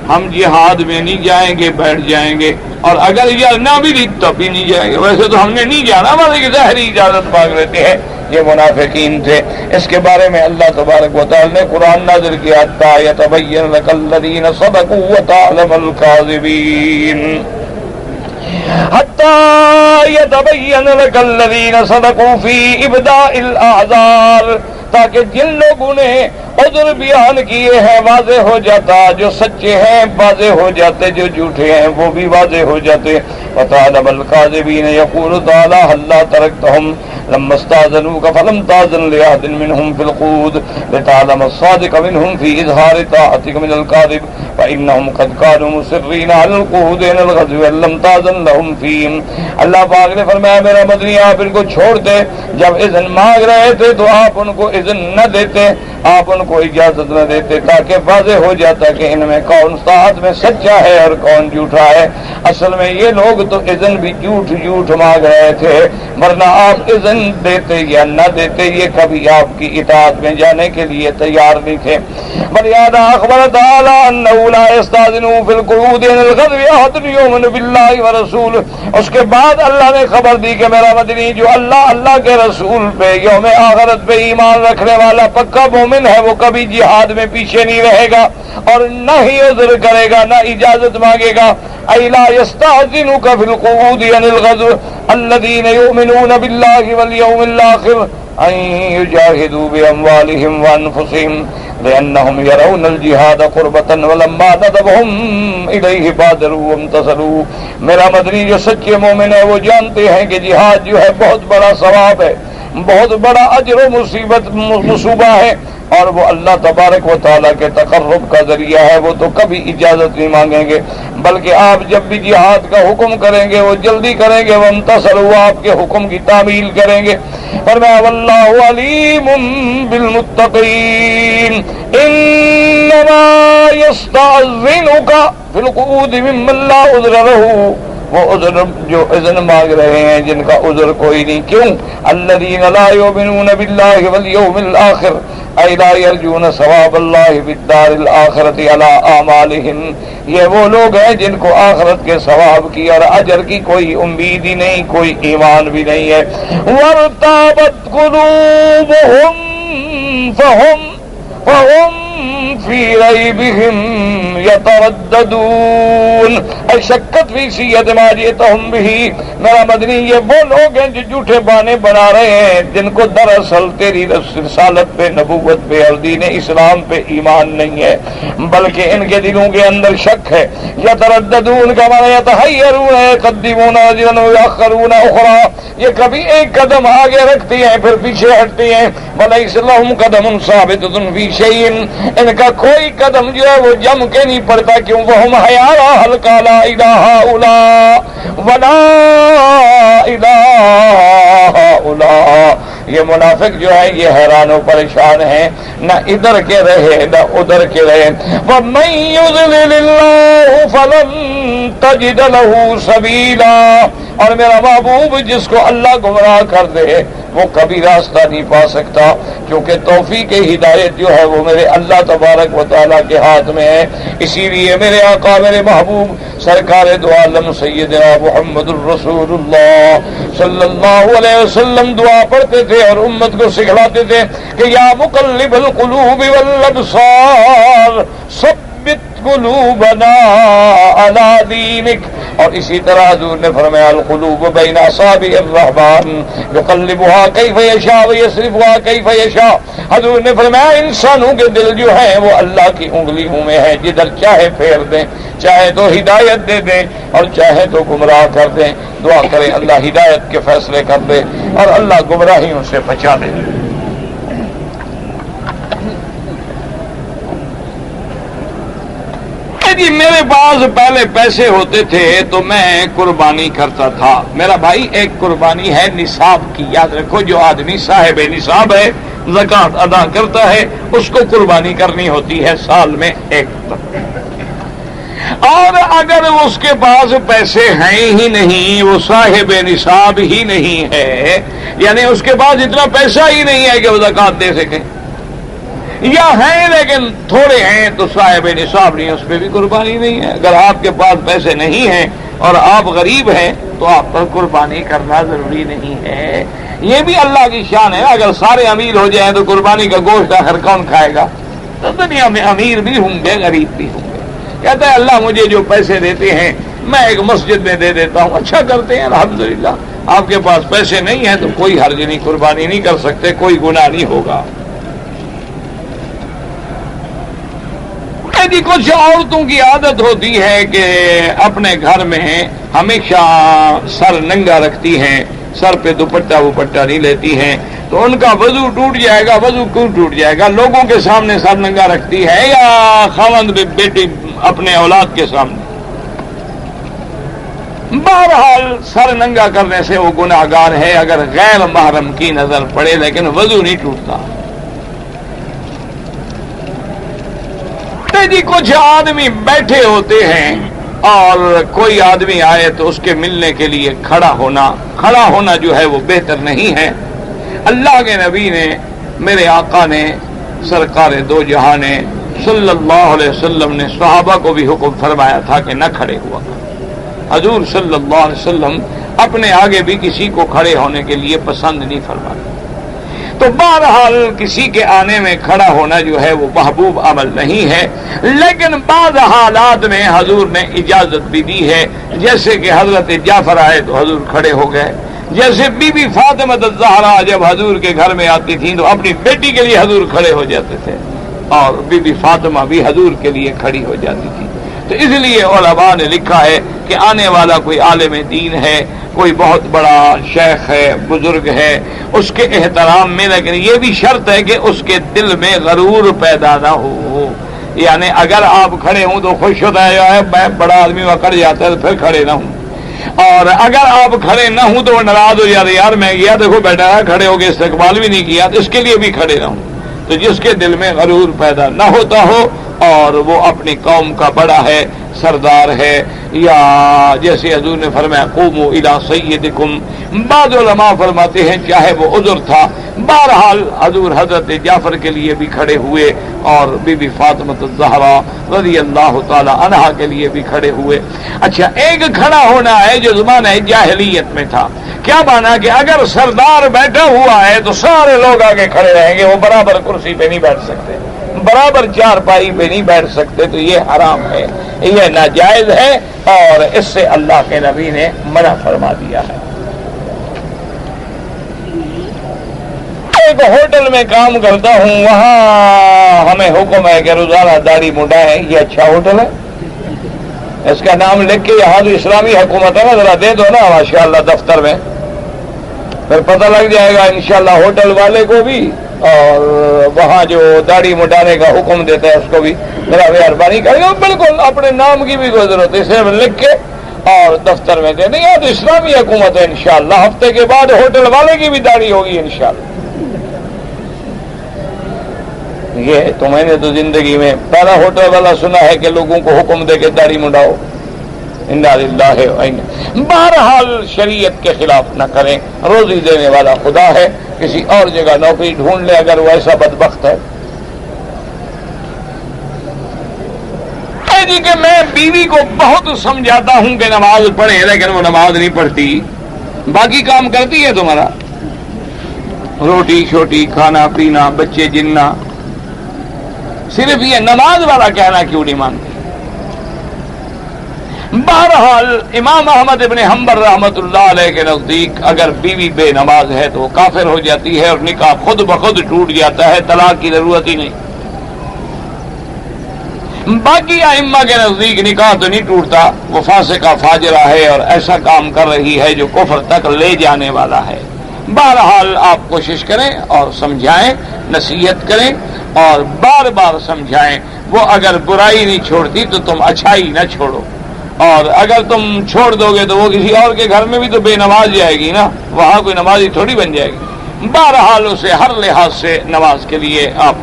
ہم جہاد میں نہیں جائیں گے، بیٹھ جائیں گے، اور اگر اجازت نہ بھی دی تب بھی نہیں جائیں گے، ویسے تو ہم نے نہیں جانا، بلکہ ظاہری اجازت مانگ لیتے ہیں۔ یہ منافقین تھے، اس کے بارے میں اللہ تبارک و تعالی نے قرآن نازل کیا حتیٰ یتبین لک الذین صدقوا وتعلم الکاذبین، حتیٰ یتبین لک الذین صدقوا فی ابداء الاعذار، تاکہ جن لوگوں نے عذر بیان کیے ہیں واضح ہو جاتا، جو سچے ہیں واضح ہو جاتے، جو جھوٹے ہیں وہ بھی واضح ہو جاتے۔ وَتَعْلَمَ الْكَاذِبِينَ يَقُولُ تَعَالَىٰ هَلْ لَا تَرَكْتَهُمْ لَمَّا اسْتَأْذَنُوكَ فَلَمْ تَأْذَن لِّأَحَدٍ مِّنْهُمْ فِي الْقُعُودِ لِتَعْلَمَ الصَّادِقَ مِنْهُمْ فِي إِظْهَارِ طَاعَتِكَ مِنَ الْكَاذِبِ فَإِنَّهُمْ قَدْ كَانُوا مُصِرِّينَ عَلَى الْقُعُودِ عِنْدَ الْغَزْوِ لَمْ تَأْذَن لَّهُمْ فِيهِمْ۔ اللہ پاک نے فرمایا میرا مدنی آپ ان کو چھوڑ دے، جب اذن مانگ رہے تھے تو آپ ان کو اذن نہ دیتے، آپ ان کو اجازت نہ دیتے، تاکہ واضح ہو جاتا کہ ان میں کون طاعت میں سچا ہے اور کون جھوٹا ہے۔ اصل میں یہ لوگ تو اذن بھی جھوٹ مانگ رہے تھے، ورنہ آپ اذن دیتے یا نہ دیتے یہ کبھی آپ کی اطاعت میں جانے کے لیے تیار نہیں تھے۔ بلیادہ اخبر تعالی انہ لا یستاذنوا فی القعود عن الغزو احد یؤمن باللہ ورسولہ، اس کے بعد اللہ نے خبر دی کہ میرا مدنی جو اللہ کے رسول پہ، یوم آخرت پہ ایمان رکھنے والا پکا مومن ہے، وہ کبھی جہاد میں پیچھے نہیں رہے گا اور نہ ہی عذر کرے گا، نہ اجازت مانگے گا۔ ای لا یستاذنک فی القعود عن الغزو الذین یؤمنون باللہ والیوم الآخر ان یجاہدوا باموالہم وانفسہم لأنهم يرون الجهاد قربة ولما ندبهم إليه بادروا وامتثلوا۔ میرا مدنی جو سچے مومن ہے وہ جانتے ہیں کہ جہاد جو ہے بہت بڑا ثواب ہے، بہت بڑا اجر و مصیبت مصوبہ ہے، اور وہ اللہ تبارک و تعالیٰ کے تقرب کا ذریعہ ہے، وہ تو کبھی اجازت نہیں مانگیں گے، بلکہ آپ جب بھی جہاد کا حکم کریں گے وہ جلدی کریں گے، وانتصروا، وہ آپ کے حکم کی تعمیل کریں گے۔ فرمایا واللہ علیم بالمتقین انما یستأذنک فی القعود ممن لا عذر لہ، وہ عذر جو اذن مانگ رہے ہیں جن کا عذر کوئی نہیں، کیوں؟ الذین لا یؤمنون باللہ والیوم الآخر اے لا یرجون ثواب اللہ فی الدار الآخرۃ علی اعمالہم، یہ وہ لوگ ہیں جن کو آخرت کے ثواب کی اور اجر کی کوئی امید ہی نہیں، کوئی ایمان بھی نہیں ہے۔ وارتابت قلوبہم فہم فی ریبہم یترددون، اے شکت فی سیئت ما جئتہم بہ، میرا مدنی یہ وہ لوگ ہیں جو جھوٹے بانے بنا رہے ہیں جن کو دراصل تیری رسالت پہ، نبوت پہ اور دین اسلام پہ ایمان نہیں ہے، بلکہ ان کے دلوں کے اندر شک ہے۔ یترددون کا معنی یتحیرون، یقدمون اجرا ویؤخرون اخرى، یہ کبھی ایک قدم آگے رکھتی ہیں پھر پیچھے ہٹتی ہیں۔ ولیس لہم قدم ثابتۃ فی شیء، ان کا کوئی قدم جو ہے وہ جم کے نہیں پڑتا، کیوں؟ وہم حیارا حلقا لا الہ الا ولا الہ الا، یہ منافق جو ہے یہ حیران و پریشان ہیں، نہ ادھر کے رہے نہ ادھر کے رہے۔ وَمَن يُضْلِلِ اللَّهُ فَلَن تَجِدَ لَهُ سَبِيلًا، اور میرا محبوب جس کو اللہ گمراہ کر دے وہ کبھی راستہ نہیں پا سکتا، کیونکہ توفیق ہدایت جو ہے وہ میرے اللہ تبارک و تعالیٰ کے ہاتھ میں ہے۔ اسی لیے میرے آقا میرے محبوب سرکار دو عالم سیدنا محمد الرسول اللہ صلی اللہ علیہ وسلم دعا پڑھتے تھے اور امت کو سکھلاتے تھے کہ یا مقلب القلوب والابصار ثبت قلوبنا علی دینک، اور اسی طرح حضور نے فرمایا القلوب بین اصابع الرحمن یقلبها کیف یشاء ویصرفها کیف یشاء، حضور نے فرمایا انسانوں کے دل جو ہیں وہ اللہ کی انگلیوں میں ہے، جدھر چاہے پھیر دیں، چاہے تو ہدایت دے دیں اور چاہے تو گمراہ کر دیں۔ دعا کریں اللہ ہدایت کے فیصلے کر دے اور اللہ گمراہیوں سے بچا دے۔ جی میرے پاس پہلے پیسے ہوتے تھے تو میں قربانی کرتا تھا۔ میرا بھائی ایک قربانی ہے نصاب کی، یاد رکھو، جو آدمی صاحب نصاب ہے زکوٰۃ ادا کرتا ہے اس کو قربانی کرنی ہوتی ہے سال میں ایک دفعہ، اور اگر اس کے پاس پیسے ہیں ہی نہیں، وہ صاحب نصاب ہی نہیں ہے، یعنی اس کے پاس اتنا پیسہ ہی نہیں ہے کہ وہ زکوٰۃ دے سکے، یا ہیں لیکن تھوڑے ہیں تو صاحب نصاب نہیں، اس پہ بھی قربانی نہیں ہے۔ اگر آپ کے پاس پیسے نہیں ہیں اور آپ غریب ہیں تو آپ پر قربانی کرنا ضروری نہیں ہے۔ یہ بھی اللہ کی شان ہے، اگر سارے امیر ہو جائیں تو قربانی کا گوشت آخر کون کھائے گا؟ تو دنیا میں امیر بھی ہوں گے غریب بھی ہوں گے۔ کہتا ہے اللہ مجھے جو پیسے دیتے ہیں میں ایک مسجد میں دے دیتا ہوں، اچھا کرتے ہیں الحمدللہ۔ آپ کے پاس پیسے نہیں ہیں تو کوئی حرج نہیں، قربانی نہیں کر سکتے، کوئی گناہ نہیں ہوگا۔ جی کچھ عورتوں کی عادت ہوتی ہے کہ اپنے گھر میں ہمیشہ سر ننگا رکھتی ہیں، سر پہ دوپٹہ وپٹہ نہیں لیتی ہیں، تو ان کا وضو ٹوٹ جائے گا۔ وضو کیوں ٹوٹ جائے گا؟ لوگوں کے سامنے سر ننگا رکھتی ہے یا خاوند بیٹی اپنے اولاد کے سامنے؟ بہرحال سر ننگا کرنے سے وہ گناہگار ہے اگر غیر محرم کی نظر پڑے، لیکن وضو نہیں ٹوٹتا۔ جی کچھ آدمی بیٹھے ہوتے ہیں اور کوئی آدمی آئے تو اس کے ملنے کے لیے کھڑا ہونا جو ہے وہ بہتر نہیں ہے۔ اللہ کے نبی نے، میرے آقا نے، سرکار دو جہاں نے صلی اللہ علیہ وسلم نے صحابہ کو بھی حکم فرمایا تھا کہ نہ کھڑے ہوا۔ حضور صلی اللہ علیہ وسلم اپنے آگے بھی کسی کو کھڑے ہونے کے لیے پسند نہیں فرماتے۔ تو بہرحال کسی کے آنے میں کھڑا ہونا جو ہے وہ محبوب عمل نہیں ہے، لیکن بعض حالات میں حضور نے اجازت بھی دی ہے، جیسے کہ حضرت جعفر آئے تو حضور کھڑے ہو گئے، جیسے بی بی فاطمہ الزہرا جب حضور کے گھر میں آتی تھیں تو اپنی بیٹی کے لیے حضور کھڑے ہو جاتے تھے، اور بی بی فاطمہ بھی حضور کے لیے کھڑی ہو جاتی تھی۔ تو اس لیے علماء نے لکھا ہے کہ آنے والا کوئی عالم دین ہے کوئی بہت بڑا شیخ ہے، بزرگ ہے، اس کے احترام میں، لیکن یہ بھی شرط ہے کہ اس کے دل میں غرور پیدا نہ ہو. یعنی اگر آپ کھڑے ہوں تو خوش ہوتا ہے میں بڑا آدمی وہاں کھڑ جاتا ہے تو پھر کھڑے نہ ہوں، اور اگر آپ کھڑے نہ ہوں تو وہ ناراض ہو جاتے یار میں گیا دیکھو بیٹھا ہے کھڑے ہو کے استقبال بھی نہیں کیا، تو اس کے لیے بھی کھڑے نہ ہوں. تو جس کے دل میں غرور پیدا نہ ہوتا ہو اور وہ اپنی قوم کا بڑا ہے، سردار ہے، یا جیسے حضور نے فرمایا قوموا الی سیدکم، بعض علماء فرماتے ہیں چاہے وہ عذر تھا، بہرحال حضور حضرت جعفر کے لیے بھی کھڑے ہوئے اور بی بی فاطمہ الزہرا رضی اللہ تعالی عنہا کے لیے بھی کھڑے ہوئے. اچھا، ایک کھڑا ہونا ہے جو زمانہ جاہلیت میں تھا. کیا مانا کہ اگر سردار بیٹھا ہوا ہے تو سارے لوگ آگے کھڑے رہیں گے، وہ برابر کرسی پہ نہیں بیٹھ سکتے، برابر چارپائی پہ نہیں بیٹھ سکتے، تو یہ حرام ہے، یہ ناجائز ہے اور اس سے اللہ کے نبی نے منع فرما دیا ہے. ایک ہوٹل میں کام کرتا ہوں، وہاں ہمیں حکم ہے کہ روزانہ داڑھی منڈائیں. یہ اچھا ہوٹل ہے، اس کا نام لکھ کے یہاں تو اسلامی حکومت ہے نا، ذرا دے دو نا ماشاءاللہ دفتر میں، پھر پتہ لگ جائے گا انشاءاللہ ہوٹل والے کو بھی اور وہاں جو داڑھی مڈانے کا حکم دیتا ہے اس کو بھی ذرا مہربانی کرے گا. بالکل اپنے نام کی بھی کوئی ضرورت ہے، صرف لکھ کے اور دفتر میں دے دیں گے. تو اسلامی حکومت ہے انشاءاللہ. ہفتے کے بعد ہوٹل والے کی بھی داڑھی ہوگی انشاءاللہ. یہ تو میں نے تو زندگی میں پہلا ہوٹل والا سنا ہے کہ لوگوں کو حکم دے کے داڑھی منڈاؤ. انا للہ و انا. بہرحال شریعت کے خلاف نہ کریں، روزی دینے والا خدا ہے، کسی اور جگہ نوکری ڈھونڈ لے اگر وہ ایسا بدبخت ہے. جی کہ میں بیوی کو بہت سمجھاتا ہوں کہ نماز پڑھے، لیکن وہ نماز نہیں پڑھتی، باقی کام کرتی ہے تمہارا، روٹی شوٹی کھانا پینا بچے جننا، صرف یہ نماز والا کہنا کیوں نہیں مانتے. بہرحال امام احمد ابن حنبل رحمۃ اللہ علیہ کے نزدیک اگر بیوی بے نماز ہے تو وہ کافر ہو جاتی ہے اور نکاح خود بخود ٹوٹ جاتا ہے، طلاق کی ضرورت ہی نہیں. باقی ائمہ کے نزدیک نکاح تو نہیں ٹوٹتا، وہ فاسقہ فاجرہ ہے اور ایسا کام کر رہی ہے جو کفر تک لے جانے والا ہے. بہرحال آپ کوشش کریں اور سمجھائیں، نصیحت کریں اور بار بار سمجھائیں. وہ اگر برائی نہیں چھوڑتی تو تم اچھائی نہ چھوڑو، اور اگر تم چھوڑ دو گے تو وہ کسی اور کے گھر میں بھی تو بے نماز جائے گی نا، وہاں کوئی نمازی تھوڑی بن جائے گی. بہرحال اسے ہر لحاظ سے نماز کے لیے آپ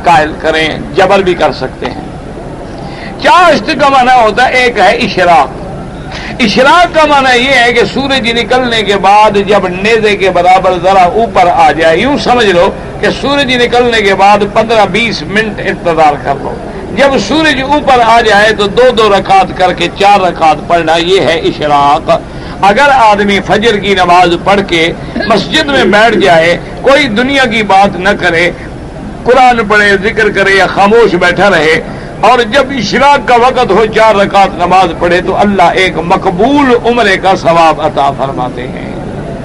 قائل کریں، جبر بھی کر سکتے ہیں. چاشت کا معنی ہوتا ہے، ایک ہے اشراق. اشراق کا معنی یہ ہے کہ سورج نکلنے کے بعد جب نیزے کے برابر ذرا اوپر آ جائے، یوں سمجھ لو کہ سورج نکلنے کے بعد 15-20 منٹ انتظار کر لو. جب سورج اوپر آ جائے تو 2 رکعت کر کے 4 رکعت پڑھنا، یہ ہے اشراق. اگر آدمی فجر کی نماز پڑھ کے مسجد میں بیٹھ جائے، کوئی دنیا کی بات نہ کرے، قرآن پڑھے، ذکر کرے یا خاموش بیٹھا رہے، اور جب اشراق کا وقت ہو 4 رکعت نماز پڑھے تو اللہ ایک مقبول عمرے کا ثواب عطا فرماتے ہیں.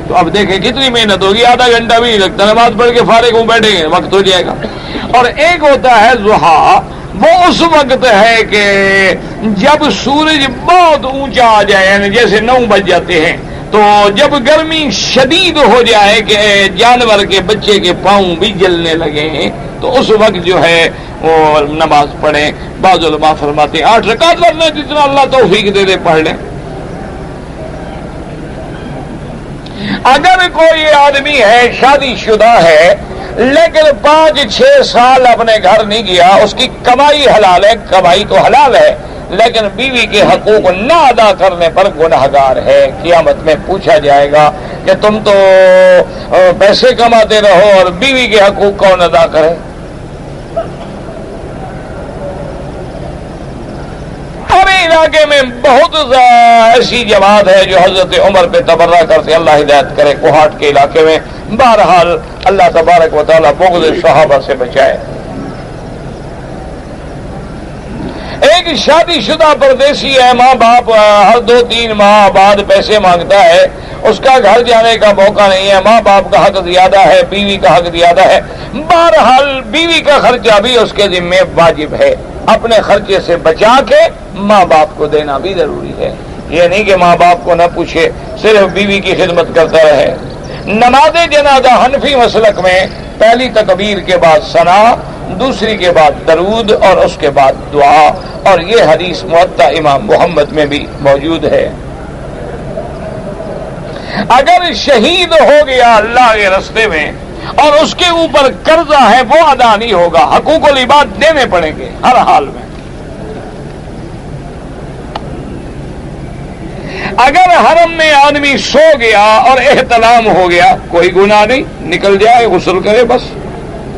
تو اب دیکھیں کتنی محنت ہوگی، آدھا گھنٹہ بھی نہیں لگتا، نماز پڑھ کے فارغ ہوں بیٹھیں گے وقت ہو جائے گا. اور ایک ہوتا ہے ضحیٰ، وہ اس وقت ہے کہ جب سورج بہت اونچا آ جائے، یعنی جیسے 9 بج جاتے ہیں، تو جب گرمی شدید ہو جائے کہ جانور کے بچے کے پاؤں بھی جلنے لگے ہیں، تو اس وقت جو ہے وہ نماز پڑھیں. بعض علماء فرماتے ہیں 8 رکعت ورنہ جتنا اللہ توفیق دے دے پڑھ لیں. اگر کوئی آدمی ہے شادی شدہ ہے لیکن 5-6 سال اپنے گھر نہیں گیا، اس کی کمائی حلال ہے، کمائی تو حلال ہے، لیکن بیوی کے حقوق نہ ادا کرنے پر گنہگار ہے. قیامت میں پوچھا جائے گا کہ تم تو پیسے کماتے رہو اور بیوی کے حقوق کون ادا کرے. ہمیں علاقے میں بہت ایسی جماعت ہے جو حضرت عمر پہ تبرہ کرتے، اللہ ہدایت کرے، کوہاٹ کے علاقے میں. بہرحال اللہ تبارک و تعالیٰ بغض صحابہ سے بچائے. ایک شادی شدہ پردیسی ہے، ماں باپ ہر 2-3 ماہ بعد پیسے مانگتا ہے، اس کا گھر جانے کا موقع نہیں ہے، ماں باپ کا حق زیادہ ہے، بیوی کا حق زیادہ ہے. بہرحال بیوی کا خرچہ بھی اس کے ذمہ واجب ہے، اپنے خرچے سے بچا کے ماں باپ کو دینا بھی ضروری ہے. یہ نہیں کہ ماں باپ کو نہ پوچھے، صرف بیوی کی خدمت کرتا رہے۔ نماز جنازہ حنفی مسلک میں پہلی تکبیر کے بعد ثنا، دوسری کے بعد درود اور اس کے بعد دعا، اور یہ حدیث موطا امام محمد میں بھی موجود ہے۔ اگر شہید ہو گیا اللہ کے راستے میں اور اس کے اوپر قرضہ ہے وہ ادا نہیں ہوگا، حقوق العباد دینے پڑیں گے ہر حال میں۔ اگر حرم میں آدمی سو گیا اور احتلام ہو گیا، کوئی گناہ نہیں، نکل جائے غسل کرے، بس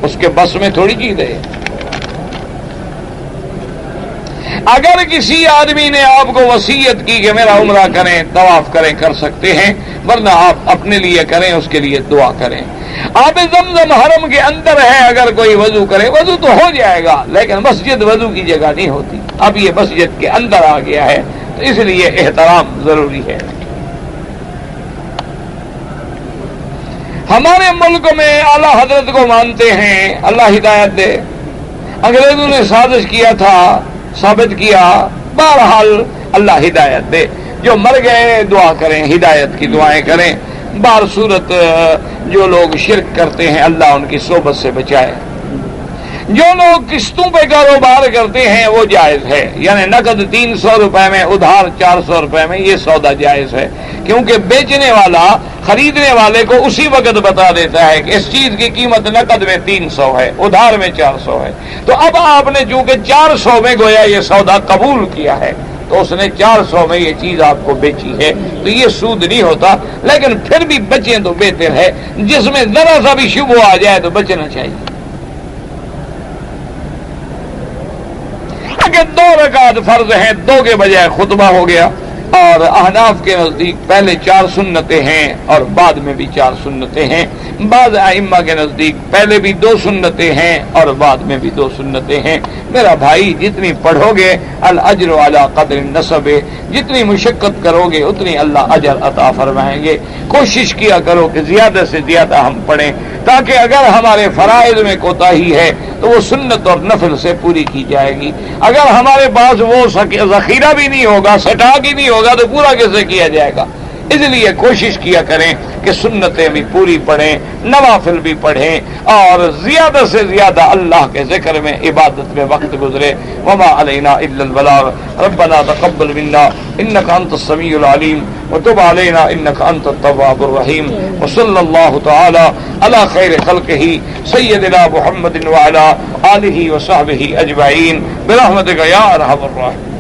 اس کے بس میں تھوڑی چیز ہے۔ اگر کسی آدمی نے آپ کو وصیت کی کہ میرا عمرہ کریں، طواف کریں، کر سکتے ہیں، ورنہ آپ اپنے لیے کریں، اس کے لیے دعا کریں۔ آب زمزم حرم کے اندر ہے، اگر کوئی وضو کرے وضو تو ہو جائے گا، لیکن مسجد وضو کی جگہ نہیں ہوتی، اب یہ مسجد کے اندر آ گیا ہے، تو اس لیے احترام ضروری ہے۔ ہمارے ملک میں اعلیٰ حضرت کو مانتے ہیں، اللہ ہدایت دے۔ انگریزوں نے سازش کیا تھا، ثابت کیا، بہرحال اللہ ہدایت دے۔ جو مر گئے دعا کریں، ہدایت کی دعائیں کریں۔ بہر صورت جو لوگ شرک کرتے ہیں اللہ ان کی صحبت سے بچائے۔ جو لوگ قسطوں پہ کاروبار کرتے ہیں وہ جائز ہے، یعنی نقد 300 روپے میں، ادھار 400 روپے میں، یہ سودا جائز ہے، کیونکہ بیچنے والا خریدنے والے کو اسی وقت بتا دیتا ہے کہ اس چیز کی قیمت نقد میں 300 ہے، ادھار میں 400 ہے۔ تو اب آپ نے چونکہ 400 میں گویا یہ سودا قبول کیا ہے، تو اس نے 400 میں یہ چیز آپ کو بیچی ہے، تو یہ سود نہیں ہوتا، لیکن پھر بھی بچیں تو بہتر ہے۔ جس میں ذرا سا بھی شبہ آ جائے تو بچنا چاہیے۔ کہ 2 رکعت فرض ہیں، 2 کے بجائے خطبہ ہو گیا، اور احناف کے نزدیک پہلے 4 سنتیں ہیں اور بعد میں بھی 4 سنتیں ہیں۔ بعض ائمہ کے نزدیک پہلے بھی 2 سنتیں ہیں اور بعد میں بھی 2 سنتیں ہیں۔ میرا بھائی جتنی پڑھو گے الاجر علی قدر النسب، جتنی مشقت کرو گے اتنی اللہ اجر عطا فرمائیں گے۔ کوشش کیا کرو کہ زیادہ سے زیادہ ہم پڑھیں، تاکہ اگر ہمارے فرائض میں کوتاہی ہے تو وہ سنت اور نفل سے پوری کی جائے گی۔ اگر ہمارے پاس وہ ذخیرہ بھی نہیں ہوگا، سٹاک ہی نہیں ہوگا، تو پورا کیسے کیا جائے گا؟ اس لیے کوشش کیا کریں کہ سنتیں بھی پوری پڑھیں، نوافل بھی پڑھیں، اور زیادہ سے زیادہ اللہ کے ذکر میں، عبادت میں وقت گزرے۔ وما علینا الا البلاغ، ربنا تقبل منا انک انت السمیع العلیم وتب علینا انک انت التواب الرحیم، وصلی اللہ تعالی علی خیر خلقہ سیدنا محمد وعلی آلہ وصحبہ اجمعین برحمتک یا ارحم الراحمین۔